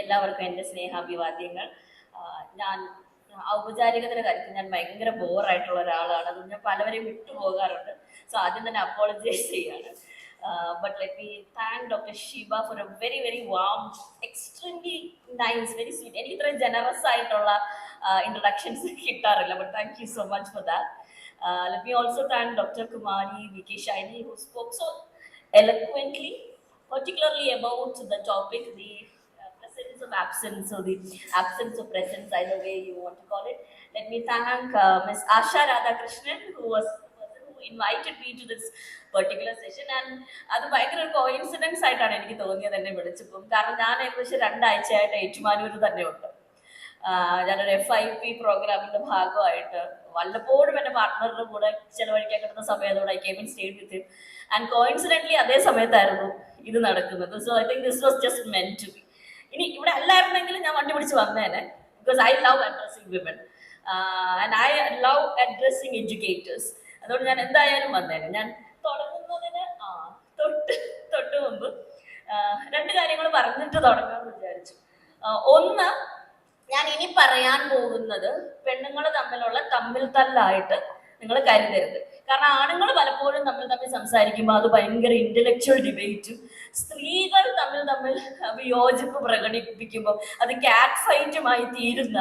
എല്ലാവർക്കും എൻ്റെ സ്നേഹാഭിവാദ്യങ്ങൾ. ഞാൻ ഔപചാരികതയുടെ കാര്യത്തിൽ ഞാൻ ഭയങ്കര ബോറായിട്ടുള്ള ഒരാളാണ്. അതുകൊണ്ട് ഞാൻ പലവരെയും വിട്ടുപോകാറുണ്ട്. സോ ആദ്യം തന്നെ അപ്പോളജൈസ് ചെയ്യാണ്. But let me thank Dr. Shiva for a very, very warm, extremely nice, very sweet. എനിക്ക് ഇത്രയും ജനറസ് ആയിട്ടുള്ള ഇൻട്രൊഡക്ഷൻസ് കിട്ടാറില്ല. But thank you so much for that. Let me also thank Dr. Kumari V.K. Shaini, who spoke so eloquently, particularly about the topic, the presence of absence, or the absence of presence, either way you want to call it. Let me thank Ms. Asha Radhakrishnan, who was the person who invited me to this particular session. And അത് ഭയങ്കര ഒരു coincidence ആയിട്ടാണ് എനിക്ക് തോന്നിയത് എന്നെ വിളിച്ചപ്പം. കാരണം ഞാൻ ഏകദേശം 2 ആഴ്ചയായിട്ട് ഏറ്റുമാനൂർ തന്നെ ഉണ്ട്. ഞാനൊരു FIP പ്രോഗ്രാമിന്റെ ഭാഗമായിട്ട് വല്ലപ്പോഴും എൻ്റെ പാർട്ട്ണറുടെ കൂടെ ചിലവഴിക്കാൻ കിട്ടുന്ന സമയത്തോടെ I came in stayed with him. And coincidentally അതേ സമയത്തായിരുന്നു ഇത് നടക്കുന്നത്. So I think this was just meant to be. ഇനി ഇവിടെ അല്ലായിരുന്നെങ്കിൽ ഞാൻ വണ്ടി പിടിച്ച് വന്നേനെ. Because I love addressing women and I love addressing educators. അതുകൊണ്ട് ഞാൻ എന്തായാലും വന്നേനെ. ഞാൻ തുടങ്ങുന്നതിന് തൊട്ട് മുമ്പ് 2 കാര്യങ്ങൾ പറഞ്ഞിട്ട് തുടങ്ങാമെന്ന് വിചാരിച്ചു. ഒന്ന്, ഞാൻ ഇനി പറയാൻ പോകുന്നത് പെണ്ണുങ്ങൾ തമ്മിലുള്ള തമ്മിൽ തല്ലായിട്ട് നിങ്ങൾ കരുതരുത്. കാരണം ആണുങ്ങൾ പലപ്പോഴും തമ്മിൽ സംസാരിക്കുമ്പോൾ അത് ഭയങ്കര ഇന്റലക്ച്വൽ ഡിബേറ്റും, സ്ത്രീകൾ തമ്മിൽ വിയോജിപ്പ് പ്രകടിപ്പിക്കുമ്പോൾ അത് ക്യാറ്റ് ഫൈറ്റുമായി തീരുന്ന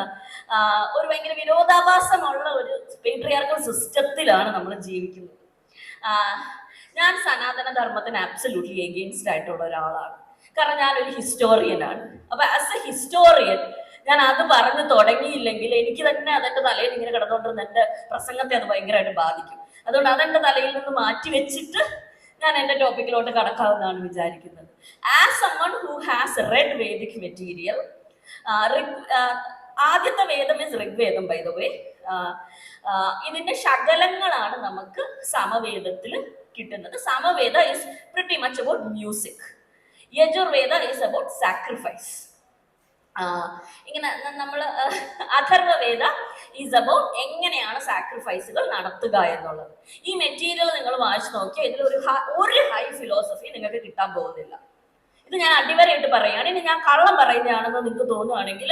ഒരു ഭയങ്കര വിരോധാഭാസമുള്ള ഒരു പേട്രിയാർക്കൽ സിസ്റ്റത്തിലാണ് നമ്മൾ ജീവിക്കുന്നത്. ഞാൻ സനാതന ധർമ്മത്തിന് ആബ്സല്യൂട്ട്ലി എഗെയിൻസ്റ്റ് ആയിട്ടുള്ള ഒരാളാണ്. കാരണം ഞാനൊരു ഹിസ്റ്റോറിയനാണ്. അപ്പൊ ആസ് എ ഹിസ്റ്റോറിയൻ ഞാൻ അത് പറഞ്ഞു തുടങ്ങിയില്ലെങ്കിൽ എനിക്ക് തന്നെ അതെന്റെ തലയിൽ ഇങ്ങനെ കിടന്നുകൊണ്ടിരുന്ന എന്റെ പ്രസംഗത്തെ അത് ഭയങ്കരമായിട്ട് ബാധിക്കും. അതുകൊണ്ട് അതെന്റെ തലയിൽ നിന്ന് മാറ്റി വെച്ചിട്ട് ഞാൻ എന്റെ ടോപ്പിക്കിലോട്ട് കടക്കാവുന്നതാണ് വിചാരിക്കുന്നത്. As someone who has read Vedic material, ആദ്യത്തെ വേദം ഇസ് ഋഗ്വേദം ബൈ ദ വേ. ഇതിന്റെ ശകലങ്ങളാണ് നമുക്ക് സമവേദത്തിൽ കിട്ടുന്നത്. Samaveda is pretty much about music. Yajurveda is about sacrifice. ഇങ്ങനെ നമ്മൾ അഥർവവേദ ഈസ് അബൌട്ട് എങ്ങനെയാണ് സാക്രിഫൈസുകൾ നടത്തുക എന്നുള്ളത്. ഈ മെറ്റീരിയൽ നിങ്ങൾ വായിച്ചു നോക്കിയാൽ ഇതിൽ ഒരു ഹൈ ഫിലോസഫി നിങ്ങൾക്ക് കിട്ടാൻ പോകുന്നില്ല. ഇത് ഞാൻ അടിവരയിട്ട് പറയുകയാണ്. ഇനി ഞാൻ കള്ളം പറയുന്നതാണെന്ന് നിങ്ങൾക്ക് തോന്നുകയാണെങ്കിൽ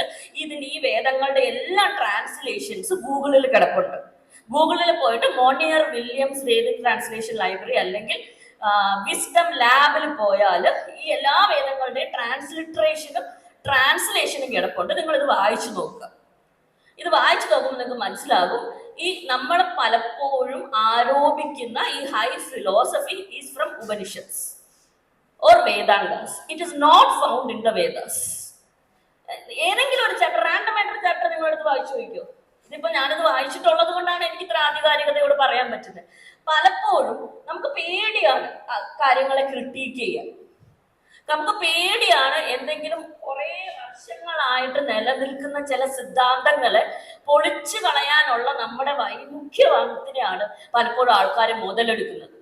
ഈ വേദങ്ങളുടെ എല്ലാ ട്രാൻസ്ലേഷൻസ് ഗൂഗിളിൽ കിടപ്പുണ്ട്. ഗൂഗിളിൽ പോയിട്ട് Monier Williams Vedic translation library അല്ലെങ്കിൽ വിസ്ഡം ലാബിൽ പോയാൽ ഈ എല്ലാ വേദങ്ങളുടെയും ട്രാൻസ്ലേഷനും കിടപ്പുണ്ട്. നിങ്ങൾ ഇത് വായിച്ചു നോക്കുക. ഇത് വായിച്ചു നോക്കുമ്പോൾ നിങ്ങൾക്ക് മനസ്സിലാകും ഈ നമ്മൾ പലപ്പോഴും ആരോപിക്കുന്ന ഈ high philosophy is from Upanishads or Vedangas. It is not found in the Vedas. ഏതെങ്കിലും ഒരു ചാപ്റ്റർ, റാൻഡം ആയിട്ടൊരു ചാപ്റ്റർ നിങ്ങളെടുത്ത് വായിച്ചു നോക്കിയോ. ഇതിപ്പോ ഞാനിത് വായിച്ചിട്ടുള്ളത് കൊണ്ടാണ് എനിക്ക് ഇത്ര ആധികാരികതയോട് പറയാൻ പറ്റുന്നത്. പലപ്പോഴും നമുക്ക് പേടിയാണ് കാര്യങ്ങളെ ക്രിട്ടിക്ക് ചെയ്യാൻ. നമുക്ക് പേടിയാണ് എന്തെങ്കിലും കുറെ വർഷങ്ങളായിട്ട് നിലനിൽക്കുന്ന ചില സിദ്ധാന്തങ്ങളെ പൊളിച്ചു കളയാനുള്ള നമ്മുടെ വൈമുഖ്യവാദത്തിനെയാണ് പലപ്പോഴും ആൾക്കാർ മുതലെടുക്കുന്നത്.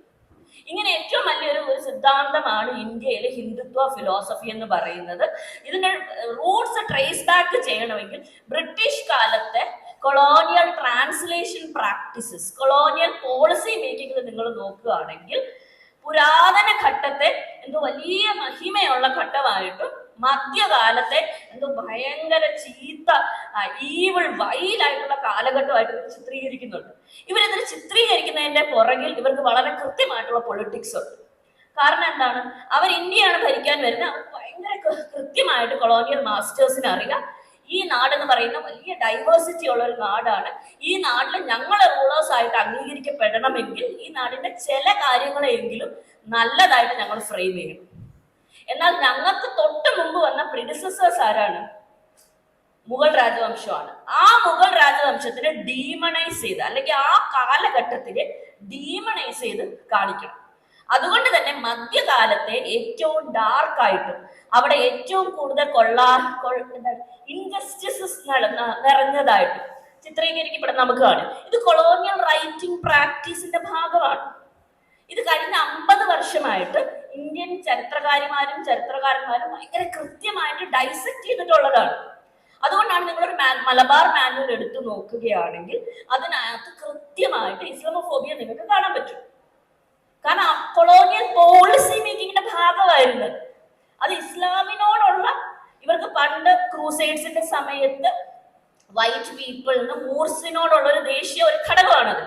ഇങ്ങനെ ഏറ്റവും വലിയൊരു സിദ്ധാന്തമാണ് ഇന്ത്യയിലെ ഹിന്ദുത്വ ഫിലോസഫി എന്ന് പറയുന്നത്. ഇതിന്റെ റൂട്ട്സ് ട്രേസ് ബാക്ക് ചെയ്യണമെങ്കിൽ ബ്രിട്ടീഷ് കാലത്തെ colonial translation practices, colonial policy making നിങ്ങൾ നോക്കുകയാണെങ്കിൽ പുരാതന ഘട്ടത്തെ എന്തോ വലിയ മഹിമയുള്ള ഘട്ടമായിട്ടും മധ്യകാലത്തെ എന്തോ ഭയങ്കര ചീത്ത ഈവിൾ വൈലായിട്ടുള്ള കാലഘട്ടമായിട്ട് ചിത്രീകരിക്കുന്നുണ്ട്. ഇവരിതിൽ ചിത്രീകരിക്കുന്നതിന്റെ പുറകിൽ ഇവർക്ക് വളരെ കൃത്യമായിട്ടുള്ള പൊളിറ്റിക്സ് ഉണ്ട്. കാരണം എന്താണ്, അവർ ഇന്ത്യയാണ് ഭരിക്കാൻ വരുന്നത്. അവർക്ക് ഭയങ്കര കൃത്യമായിട്ട് കൊളോണിയൽ മാസ്റ്റേഴ്സിന് അറിയാം ഈ നാടെന്ന് പറയുന്ന വലിയ ഡൈവേഴ്സിറ്റി ഉള്ള ഒരു നാടാണ്. ഈ നാട്ടിൽ ഞങ്ങളെ റൂളേഴ്സ് ആയിട്ട് അംഗീകരിക്കപ്പെടണമെങ്കിൽ ഈ നാടിന്റെ ചില കാര്യങ്ങളെങ്കിലും നല്ലതായിട്ട് ഞങ്ങൾ ഫ്രെയിം ചെയ്യണം. എന്നാൽ ഞങ്ങൾക്ക് തൊട്ട് മുമ്പ് വന്ന പ്രിഡിസസേഴ്സ് ആരാണ്? മുഗൾ രാജവംശമാണ്. ആ മുഗൾ രാജവംശത്തിനെ ഡീമണൈസ് ചെയ്ത് അല്ലെങ്കിൽ ആ കാലഘട്ടത്തിനെ ഡീമണൈസ് ചെയ്ത് കാണിക്കണം. അതുകൊണ്ട് തന്നെ മധ്യകാലത്തെ ഏറ്റവും ഡാർക്കായിട്ടും അവിടെ ഏറ്റവും കൂടുതൽ ഇൻജസ്റ്റിസസ് നിറഞ്ഞതായിട്ടും ചിത്രീകരിക്കപ്പെടുന്ന നമുക്ക് കാണും. ഇത് കൊളോണിയൽ റൈറ്റിംഗ് പ്രാക്ടീസിന്റെ ഭാഗമാണ്. ഇത് കഴിഞ്ഞ 50 വർഷമായിട്ട് ഇന്ത്യൻ ചരിത്രകാരന്മാരും ഭയങ്കര കൃത്യമായിട്ട് ഡൈസെക്ട് ചെയ്തിട്ടുള്ളതാണ്. അതുകൊണ്ടാണ് നിങ്ങളൊരു മലബാർ മാനുവൽ എടുത്തു നോക്കുകയാണെങ്കിൽ അതിനകത്ത് കൃത്യമായിട്ട് ഇസ്ലാമോഫോബിയ നിങ്ങൾക്ക് കാണാൻ പറ്റും. കാരണം കൊളോണിയൽ പോളിസി മേക്കിങ്ങിന്റെ ഭാഗമായിരുന്നു അത്. ഇസ്ലാമിനോടുള്ള ഇവർക്ക് പണ്ട് ക്രൂസൈഡ്സിന്റെ സമയത്ത് വൈറ്റ് പീപ്പിളിന് മൂർസിനോടുള്ള ഒരു ദേശീയ ഒരു ഘടകമാണത്.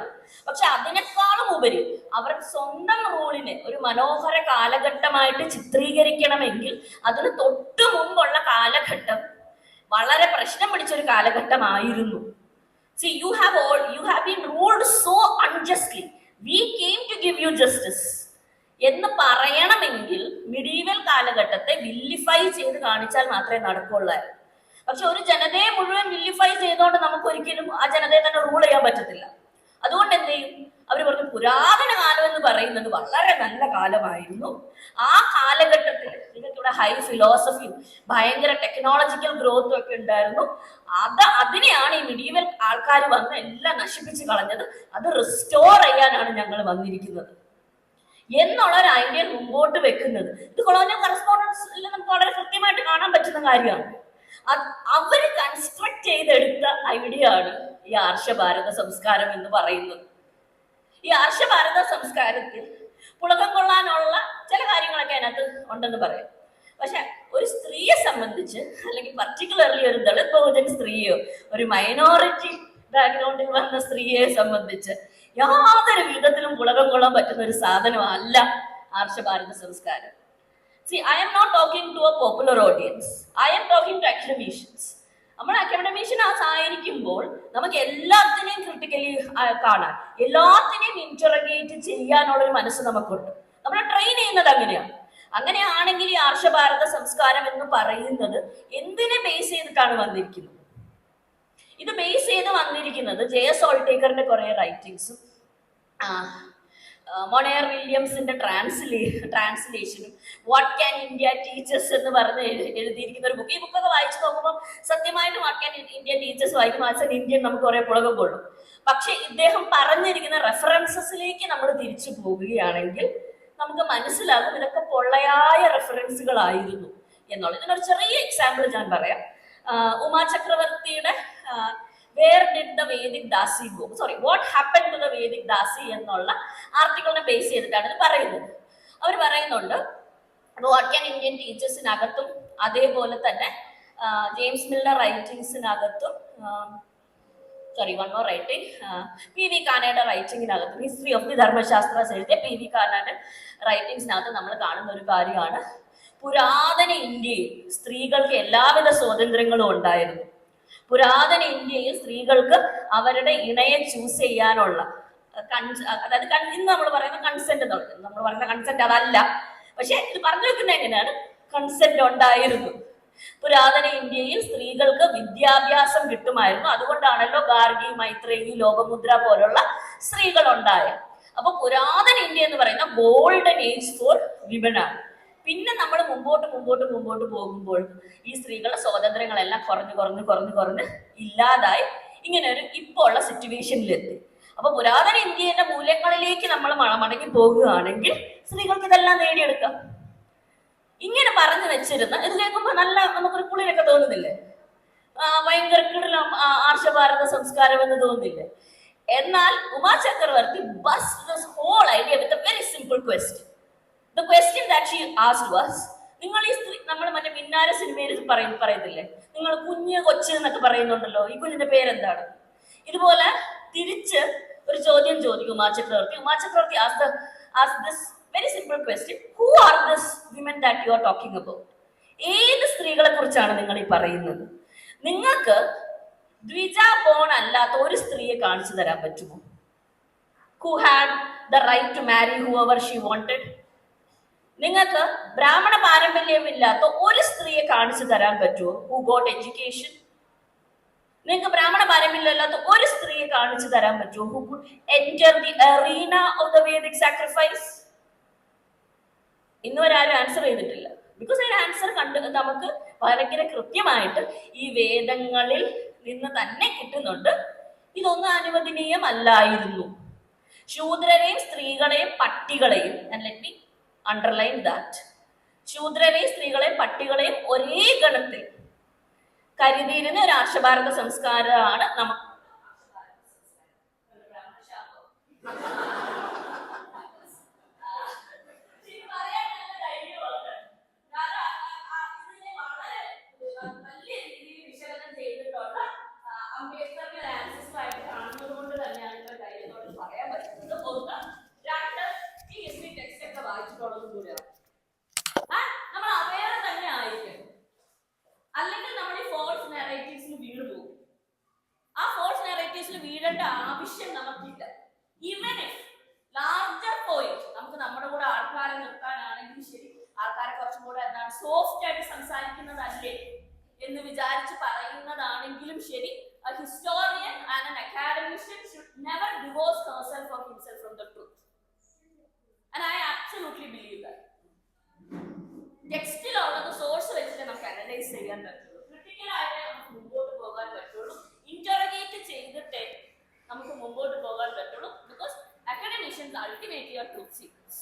പക്ഷെ അതിനേക്കാളും ഉപരി അവർ സ്വന്തം റൂളിനെ ഒരു മനോഹര കാലഘട്ടമായിട്ട് ചിത്രീകരിക്കണമെങ്കിൽ അതിന് തൊട്ടു മുമ്പുള്ള കാലഘട്ടം വളരെ പ്രശ്നം പിടിച്ചൊരു കാലഘട്ടമായിരുന്നു. See, you have been ruled so unjustly. We came to give you justice. എന്ന് പറയണമെങ്കിൽ മിഡീവൽ കാലഘട്ടത്തെ വില്ലിഫൈ ചെയ്ത് കാണിച്ചാൽ മാത്രമേ നടക്കുള്ളായിരുന്നു. പക്ഷെ ഒരു ജനതയെ മുഴുവൻ വില്ലിഫൈ ചെയ്തുകൊണ്ട് നമുക്ക് ഒരിക്കലും ആ ജനതയെ തന്നെ റൂൾ ചെയ്യാൻ പറ്റത്തില്ല. അതുകൊണ്ട് എന്ത് ചെയ്യും? അവർ പറഞ്ഞു പുരാതന കാലം എന്ന് പറയുന്നത് വളരെ നല്ല കാലമായിരുന്നു. ആ കാലഘട്ടത്തിൽ നിങ്ങൾക്കിവിടെ ഹൈ ഫിലോസഫിയും ഭയങ്കര ടെക്നോളജിക്കൽ ഗ്രോത്തും ഒക്കെ ഉണ്ടായിരുന്നു. അതിനെയാണ് ഈ മിഡീവൽ ആൾക്കാർ വന്ന് എല്ലാം നശിപ്പിച്ച് കളഞ്ഞത്. അത് റിസ്റ്റോർ ചെയ്യാനാണ് ഞങ്ങൾ വന്നിരിക്കുന്നത് എന്നുള്ള ഒരു ഐഡിയ മുമ്പോട്ട് വെക്കുന്നത്. ഇത് കൊളോണിയൽ കറസ്പോണ്ടൻസിൽ നമുക്ക് വളരെ കൃത്യമായിട്ട് കാണാൻ പറ്റുന്ന കാര്യമാണ്. അവര് കൺസ്ട്രക്ട് ചെയ്തെടുത്ത ഐഡിയ ആണ് ഈ ആർഷഭാരത സംസ്കാരം എന്ന് പറയുന്നത്. ഈ ആർഷഭാരത സംസ്കാരത്തിൽ പുളകം കൊള്ളാനുള്ള ചില കാര്യങ്ങളൊക്കെ അതിനകത്ത് ഉണ്ടെന്ന് പറയാം. പക്ഷെ ഒരു സ്ത്രീയെ സംബന്ധിച്ച്, അല്ലെങ്കിൽ പർട്ടിക്കുലർലി ഒരു ദളിത് ബഹുജൻ സ്ത്രീയോ ഒരു മൈനോറിറ്റി ബാക്ക്ഗ്രൗണ്ടിൽ വന്ന സ്ത്രീയെ സംബന്ധിച്ച് യാതൊരു വിധത്തിലും പുളകം കൊള്ളാൻ പറ്റുന്ന ഒരു സാധനമല്ല ആർഷഭാരത സംസ്കാരം. See, I am not talking to a popular audience. I am talking to academicians. നമ്മൾ അക്കാഡമീഷ്യൻസ് ആയിരിക്കുമ്പോൾ നമുക്ക് എല്ലാത്തിനെയും ക്രിട്ടിക്കലി കാണാൻ, എല്ലാത്തിനെയും ഇന്ററഗേറ്റ് ചെയ്യാനുള്ളൊരു മനസ്സ് നമുക്കുണ്ട്. നമ്മളെ ട്രെയിൻ ചെയ്യുന്നത് അങ്ങനെയാണ്. അങ്ങനെയാണെങ്കിൽ ഈ ആർഷഭാരത സംസ്കാരം എന്ന് പറയുന്നത് എന്തിനെ ബേസ് ചെയ്തിട്ടാണ് വന്നിരിക്കുന്നത്? ഇത് ബേസ് ചെയ്ത് വന്നിരിക്കുന്നത് ജെ.എസ്. ഓൾട്ടേക്കറിന്റെ കുറെ റൈറ്റിങ്സും മൊണയർ വില്യംസിന്റെ ട്രാൻസ്ലേഷനും വാട്ട് ക്യാൻ ഇന്ത്യ ടീച്ചേഴ്സ് എന്ന് പറഞ്ഞ് എഴുതിയിരിക്കുന്ന ഒരു ബുക്ക്. ഈ ബുക്കൊക്കെ വായിച്ചു നോക്കുമ്പോൾ സത്യമായിട്ട് വാട്ട് ക്യാൻ ഇന്ത്യ ടീച്ചേഴ്സ് വായിക്കും ആസ് എൻ ഇന്ത്യൻ നമുക്ക് കുറെ പുളകം കൊള്ളും. പക്ഷെ ഇദ്ദേഹം പറഞ്ഞിരിക്കുന്ന റെഫറൻസസിലേക്ക് നമ്മൾ തിരിച്ചു പോവുകയാണെങ്കിൽ നമുക്ക് മനസ്സിലാകും ഇതൊക്കെ പൊള്ളയായ റെഫറൻസുകളായിരുന്നു എന്നുള്ളത്. ഇതിനൊരു ചെറിയ എക്സാമ്പിൾ ഞാൻ പറയാം. ഉമാ ചക്രവർത്തിയുടെ Where did the Vedic Dasi go? Sorry, what happened to the Vedic Dasi എന്നുള്ള ആർട്ടിക്കിളിനെ ബേസ് ചെയ്തിട്ടാണ് ഇത് പറയുന്നത്. അവർ പറയുന്നുണ്ട് വാട്ട് ക്യാൻ ഇന്ത്യൻ ടീച്ചേഴ്സിനകത്തും അതേപോലെ തന്നെ ജെയിംസ് മില്ലർ റൈറ്റിങ്സിനകത്തും പി വി കാനയുടെ റൈറ്റിങ്ങിനകത്തും ഹിസ്റ്ററി ഓഫ് ദി ധർമ്മശാസ്ത്രാസ് എഴുതിയ പി വി കാനയുടെ റൈറ്റിങ്സിനകത്ത് നമ്മൾ കാണുന്ന ഒരു കാര്യമാണ്, പുരാതന ഇന്ത്യയിൽ സ്ത്രീകൾക്ക് എല്ലാവിധ സ്വാതന്ത്ര്യങ്ങളും ഉണ്ടായിരുന്നു. പുരാതന ഇന്ത്യയിൽ സ്ത്രീകൾക്ക് അവരുടെ ഇണയെ ചൂസ് ചെയ്യാനുള്ള അതായത് ഇന്ന് നമ്മൾ പറയുന്ന കൺസെന്റ്, നമ്മൾ പറയുന്ന കൺസെന്റ് അതല്ല, പക്ഷെ ഇത് പറഞ്ഞു വെക്കുന്നത് എങ്ങനെയാണ്? കൺസെന്റ് ഉണ്ടായിരുന്നു. പുരാതന ഇന്ത്യയിൽ സ്ത്രീകൾക്ക് വിദ്യാഭ്യാസം കിട്ടുമായിരുന്നു. അതുകൊണ്ടാണല്ലോ ഗാർഗി, മൈത്രേയി, ലോകമുദ്ര പോലുള്ള സ്ത്രീകൾ ഉണ്ടായത്. അപ്പൊ പുരാതന ഇന്ത്യ എന്ന് പറയുന്ന ഗോൾഡൻ ഏജ് ഫോർ വിമൻ ആണ്. പിന്നെ നമ്മൾ മുമ്പോട്ട് പോകുമ്പോൾ ഈ സ്ത്രീകളുടെ സ്വാതന്ത്ര്യങ്ങളെല്ലാം കുറഞ്ഞ് ഇല്ലാതായി ഇങ്ങനെ ഒരു ഇപ്പോൾ ഉള്ള സിറ്റുവേഷനിലെത്തി. അപ്പൊ പുരാതന ഇന്ത്യയുടെ മൂല്യങ്ങളിലേക്ക് നമ്മൾ മടങ്ങി പോകുകയാണെങ്കിൽ സ്ത്രീകൾക്ക് ഇതെല്ലാം നേടിയെടുക്കാം. ഇങ്ങനെ പറഞ്ഞു വെച്ചിരുന്ന ഇത് കേൾക്കുമ്പോൾ നല്ല നമുക്കൊരു കുളിരൊക്കെ തോന്നുന്നില്ലേ? ഭയങ്കര കിടലം ആർഷഭാരത സംസ്കാരം എന്ന് തോന്നുന്നില്ലേ? എന്നാൽ Uma Chakravarti bust this whole idea with a very simple question. The question that she asked was, നിങ്ങൾ ഈ സ്ത്രീ, നമ്മൾ മറ്റേ മിന്നാര സിനിമയിൽ പറയത്തില്ലേ, നിങ്ങൾ കുഞ്ഞ് കൊച്ച് എന്നൊക്കെ പറയുന്നുണ്ടല്ലോ, ഈ കുഞ്ഞിന്റെ പേരെന്താണ്? ഇതുപോലെ തിരിച്ച് ഒരു ചോദ്യം ചോദിക്കും ഉമാ ചക്രവർത്തി asked this very simple question, who are this women that you are talking about? ഏത് സ്ത്രീകളെ കുറിച്ചാണ് നിങ്ങൾ ഈ പറയുന്നത്? നിങ്ങൾക്ക് ദ്വിജ ബോൺ അല്ലാത്ത ഒരു സ്ത്രീയെ കാണിച്ചു തരാൻ പറ്റുമോ? Who had the right to marry whoever she wanted? നിങ്ങൾക്ക് ബ്രാഹ്മണ പാരമ്പര്യമില്ലാത്ത ഒരു സ്ത്രീയെ കാണിച്ചു തരാൻ പറ്റുമോ? Who got education? നിങ്ങൾക്ക് ബ്രാഹ്മണ പാരമ്പര്യമില്ലാത്ത ഒരു സ്ത്രീയെ കാണിച്ചു തരാൻ പറ്റുമോ? Who could enter the arena of the Vedic sacrifice? ഇന്നുവരെ ആരും ആൻസർ ചെയ്തിട്ടില്ല. ബിക്കോസ് അതിന്റെ ആൻസർ നമുക്ക് വളരെ കൃത്യമായിട്ട് ഈ വേദങ്ങളിൽ നിന്ന് തന്നെ കിട്ടുന്നുണ്ട്. ഇതൊന്നും അനുവദനീയമല്ലായിരുന്നു. ശൂദ്രരെയും സ്ത്രീകളെയും പട്ടികളെയും, and let me underline that, ശൂദ്രരെയും സ്ത്രീകളെയും പട്ടികളെയും ഒരേ ഗണത്തിൽ കരുതിയിരുന്ന ഒരു ആർഷഭാരത സംസ്കാരമാണ് നമുക്ക്. വലിയ രീതിയിൽ വിഷൻ നമുക്കില്ല. ഈവൻ ലാർജർ പോയിന്റ് നമുക്ക് നമ്മുടെ കൂടെ ആൾക്കാരെ നിർത്താനാണെങ്കിലും ശരി, ആൾക്കാരെ കുറച്ചും കൂടെ എന്താണ് സോഫ്റ്റ് ആയിട്ട് സംസാരിക്കുന്നതല്ലേ എന്ന് വിചാരിച്ച് പറയുന്നതാണെങ്കിലും ശരി, a historian and an academician should never divorce herself or himself from the truth. And I absolutely believe that. ടെക്സ്റ്റിലുള്ളത് സോഴ്സ് വെച്ചിട്ട് നമുക്ക് അനലൈസ് ചെയ്യാൻ പറ്റുള്ളൂ, ക്രിട്ടിക്കലായിട്ട് നമുക്ക് മുമ്പോട്ട് പോകാൻ പറ്റുള്ളൂ, ഇന്ററഗേറ്റ് ചെയ്തിട്ടേ നമുക്ക് മുമ്പോട്ട് പോകാൻ പറ്റുള്ളൂ. Because academicians ultimately are truth seekers.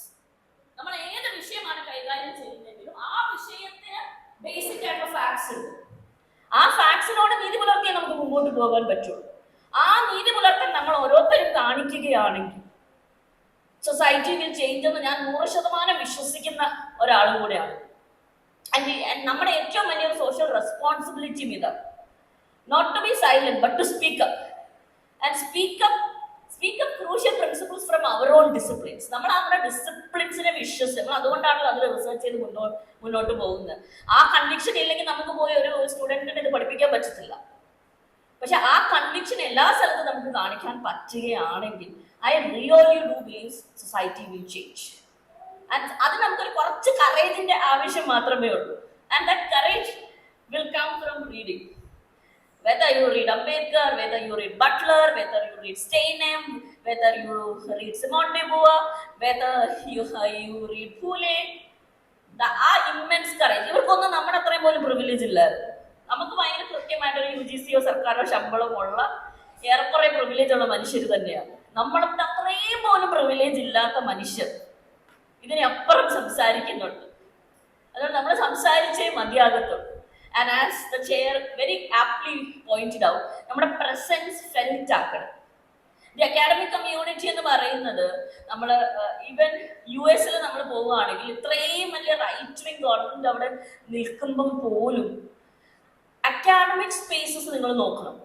നമ്മൾ ഏത് വിഷയമാണ് കൈകാര്യം ചെയ്യുന്നതെങ്കിലും ആ വിഷയത്തിന് ബേസിക് ആയിട്ടുള്ള ഫാക്ട്സ് ഉണ്ട്. ആ ഫാക്ട്സിനോട് നീതി പുലർത്തിയേ നമുക്ക് മുമ്പോട്ട് പോകാൻ പറ്റുള്ളൂ. ആ നീതി പുലർത്താൻ നമ്മൾ ഓരോരുത്തരും കാണിക്കുകയാണെങ്കിൽ സൊസൈറ്റി വിൽ ചേഞ്ച് എന്ന് ഞാൻ 100% വിശ്വസിക്കുന്ന ഒരാളും കൂടെയാണ്. നമ്മുടെ ഏറ്റവും വലിയൊരു സോഷ്യൽ റെസ്പോൺസിബിലിറ്റിയും ഇതാണ്, not to be silent but to speak up. And speak up crucial principles from our own disciplines. നമ്മൾ നമ്മുടെ ഡിസിപ്ലിൻസിനെ വിശ്വസിച്ച് അതുകൊണ്ടാണല്ലോ അതിൽ റിസർച്ച് ചെയ്ത് മുന്നോട്ട് പോകുന്നത്. ആ കൺവിക്ഷൻ ഇല്ലെങ്കിൽ നമുക്ക് പോയി ഒരു സ്റ്റുഡൻറ്റിനെ ഇത് പഠിപ്പിക്കാൻ പറ്റത്തില്ല. പക്ഷെ ആ കൺവിക്ഷൻ എല്ലാ സ്ഥലത്തും നമുക്ക് കാണിക്കാൻ പറ്റുകയാണെങ്കിൽ I really do believe society will change. And അത് നമുക്കൊരു കുറച്ച് കറേജിന്റെ ആവശ്യം മാത്രമേ ഉള്ളൂ. And that courage will come from reading. Whether you read Ambedkar, whether you read Butler, whether you read Steinem, whether you read Simone de Beauvoir, whether you read Phule, ആ immense courage ഇവർക്കൊന്നും നമ്മുടെ അത്രയും പോലും privilege ഇല്ലായിരുന്നു. നമുക്ക് ഭയങ്കര കൃത്യമായിട്ടൊരു UGCയോ സർക്കാരോ ശമ്പളമുള്ള ഏറെക്കുറെ പ്രിവിലേജ് ഉള്ള മനുഷ്യർ തന്നെയാണ്. നമ്മളുടെ അത്രയും പോലും പ്രിവിലേജ് ഇല്ലാത്ത മനുഷ്യർ ഇതിനപ്പുറം സംസാരിക്കുന്നുണ്ട്. അതുകൊണ്ട് നമ്മൾ സംസാരിച്ചേ മതിയാകത്തുള്ളൂ. And as the chair very aptly pointed out, നമ്മുടെ പ്രസൻസ് ഫെൽറ്റ് ആക്കണം. ദി അക്കാഡമിക് കമ്മ്യൂണിറ്റി എന്ന് പറയുന്നത് നമ്മൾ ഈവൻ US നമ്മൾ പോവുകയാണെങ്കിൽ ഇത്രയും വലിയ റൈറ്റ് വിങ് ഗവൺമെന്റ് അവിടെ നിൽക്കുമ്പം പോലും അക്കാഡമിക് സ്പേസസ് നിങ്ങൾ നോക്കണം.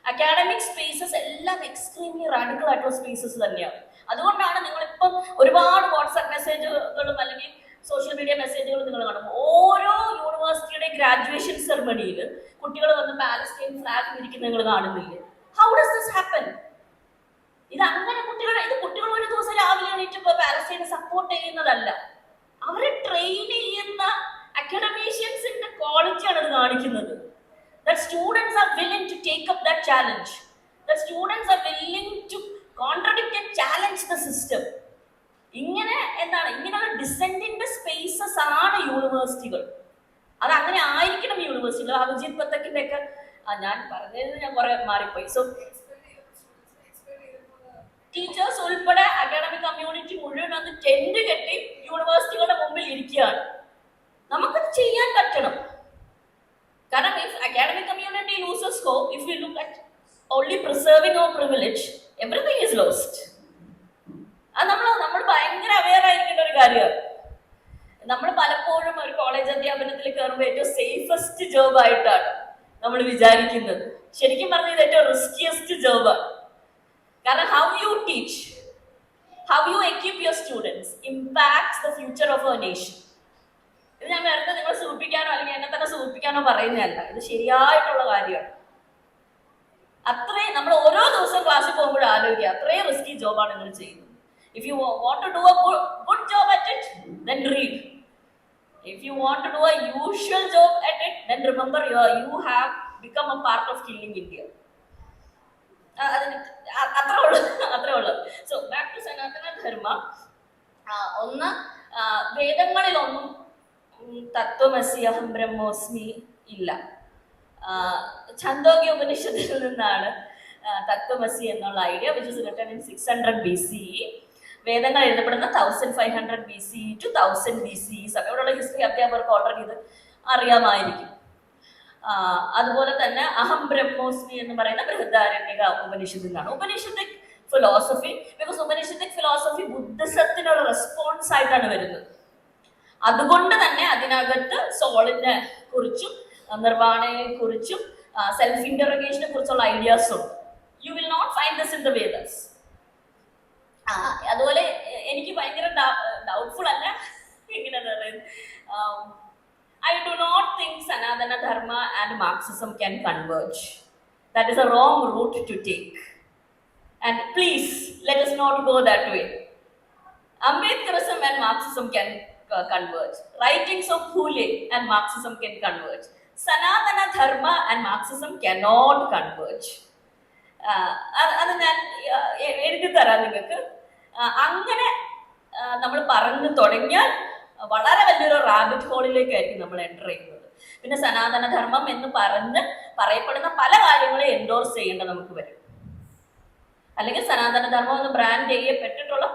അക്കാഡമിക് സ്പേസസ് എല്ലാം എക്സ്ട്രീംലി റാഡിക്കൽ ആയിട്ടുള്ള സ്പേസസ് തന്നെയാണ്. അതുകൊണ്ടാണ് നിങ്ങളിപ്പം ഒരുപാട് വാട്സ്ആപ്പ് മെസ്സേജുകളും അല്ലെങ്കിൽ സോഷ്യൽ മീഡിയ മെസ്സേജുകൾ നിങ്ങൾ കാണും. ഓരോ യൂണിവേഴ്സിറ്റിയുടെ ഗ്രാജുവേഷൻ സെറമണിയിൽ കുട്ടികൾ വന്ന് പാലസ്റ്റൈൻ ഫ്ലാഗ് വിരിക്കുന്ന നിങ്ങൾ കാണുന്നില്ലേ? How does this happen? ഇത് കുട്ടികൾ ഒരു ദിവസം രാവിലെ എണീറ്റ് പാലസ്റ്റൈനെ സപ്പോർട്ട് ചെയ്യുന്നതല്ല, അവരെ ട്രെയിൻ ചെയ്യുന്ന അക്കാഡമീഷ്യൻസിന്റെ ക്വാളിറ്റിയാണ് അത് കാണിക്കുന്നത്. That students are willing to take up that challenge. That students are willing to contradict and challenge the system. ഇങ്ങനെയുള്ള ഡിസെൻഡിന്റെ സ്പേസസ് ആണ് യൂണിവേഴ്സിറ്റികൾ. അത് അങ്ങനെ ആയിരിക്കണം യൂണിവേഴ്സിറ്റികൾ. അഭിജിത് പത്തക്കിന്റെ ഒക്കെ ഞാൻ പറഞ്ഞത് ഞാൻ കുറെ മാറിപ്പോയി. സോ ടീച്ചേഴ്സ് ഉൾപ്പെടെ അക്കാഡമിക് കമ്മ്യൂണിറ്റി മുഴുവൻ അത് ടെന്റ് കെട്ടി യൂണിവേഴ്സിറ്റികളുടെ മുമ്പിൽ ഇരിക്കുകയാണ്. നമുക്കത് ചെയ്യാൻ പറ്റണം. കാരണം if academic community loses hope, if we look at only preserving our privilege, everything is lost. അത് നമ്മൾ ഭയങ്കര അവെയർ ആയിരിക്കേണ്ട ഒരു കാര്യമാണ്. നമ്മൾ പലപ്പോഴും ഒരു കോളേജ് അധ്യാപനത്തിൽ കയറുമ്പോൾ ഏറ്റവും സേഫസ്റ്റ് ജോബ് ആയിട്ടാണ് നമ്മൾ വിചാരിക്കുന്നത്. ശരിക്കും പറഞ്ഞാൽ ഇത് ഏറ്റവും റിസ്കിയസ്റ്റ് ജോബാണ്. കാരണം how you teach, how you equip your students impacts the future of our nation. ഇത് ഞാൻ വെറുതെ നിങ്ങളെ സൂചിപ്പിക്കാനോ അല്ലെങ്കിൽ എന്നെ തന്നെ സൂചിപ്പിക്കാനോ പറയുന്നതല്ല, ഇത് ശരിയായിട്ടുള്ള കാര്യമാണ്. അത്രയും നമ്മൾ ഓരോ ദിവസം ക്ലാസ്സിൽ പോകുമ്പോഴും ആലോചിക്കുക, അത്രയും റിസ്കി ജോബാണ് നിങ്ങൾ ചെയ്യുന്നത്. If you want to do a good job at it, then read. If you want to do a usual job at it, then remember you have become a part of killing India. അത്രേ ഉള്ളൂ. So back to സനാതന ധർമ്മ. ഒന്ന്, വേദങ്ങളിലൊന്നും തത്വമസി അഹം ബ്രഹ്മോസ്മി ഇല്ല. ഛാന്തോഗ്യ ഉപനിഷത്തിൽ നിന്നാണ് തത്വമസി എന്നുള്ള idea, which is written in 600 BCE. വേദങ്ങൾ എഴുതപ്പെടുന്ന 1500 BCE to 1000 BCE. അവിടെയുള്ള ഹിസ്റ്ററി അധ്യാപകർക്ക് ഓൾറെഡി ഇത് അറിയാമായിരിക്കും. അതുപോലെ തന്നെ അഹം ബ്രഹ്മോസ്മി എന്ന് പറയുന്ന ബൃഹദാരണ്യക ഉപനിഷത്തിൽ നിന്നാണ്. ഉപനിഷത്തിക് ഫിലോസഫി, ബിക്കോസ് ഉപനിഷത്തിക് ഫിലോസഫി ബുദ്ധിസത്തിനൊരു റെസ്പോൺസ് ആയിട്ടാണ് വരുന്നത്. അതുകൊണ്ട് തന്നെ അതിനകത്ത് സോളിനെ കുറിച്ചും നിർവാണയെ കുറിച്ചും സെൽഫ് ഇന്ററഗേഷനെ കുറിച്ചുള്ള ഐഡിയാസ് ഉണ്ട്. You will not find this in the Vedas. അതുപോലെ എനിക്ക് ഭയങ്കര ഡൗട്ട്ഫുൾ അല്ല ഇങ്ങനെ പറയുന്നത്. I do not think Sanatana Dharma and Marxism can converge. That is a wrong route to take. And please, let us not go that way. Ambedkarism and Marxism can converge. Writings of Phule and Marxism can converge. Sanatana Dharma and Marxism cannot converge. അത് ഞാൻ എഴുതി തരാം നിങ്ങൾക്ക്. അങ്ങനെ നമ്മൾ പറഞ്ഞു തുടങ്ങിയാൽ വളരെ വലിയൊരു റാബിറ്റ് ഹോളിലേക്കായിരിക്കും നമ്മൾ എൻ്റർ ചെയ്യുന്നത്. പിന്നെ സനാതനധർമ്മം എന്ന് പറയപ്പെടുന്ന പല കാര്യങ്ങളെ എൻഡോഴ്സ് ചെയ്യേണ്ട നമുക്ക് വരും. അല്ലെങ്കിൽ സനാതനധർമ്മം എന്ന് ബ്രാൻഡ് ചെയ്യപ്പെട്ടിട്ടുള്ള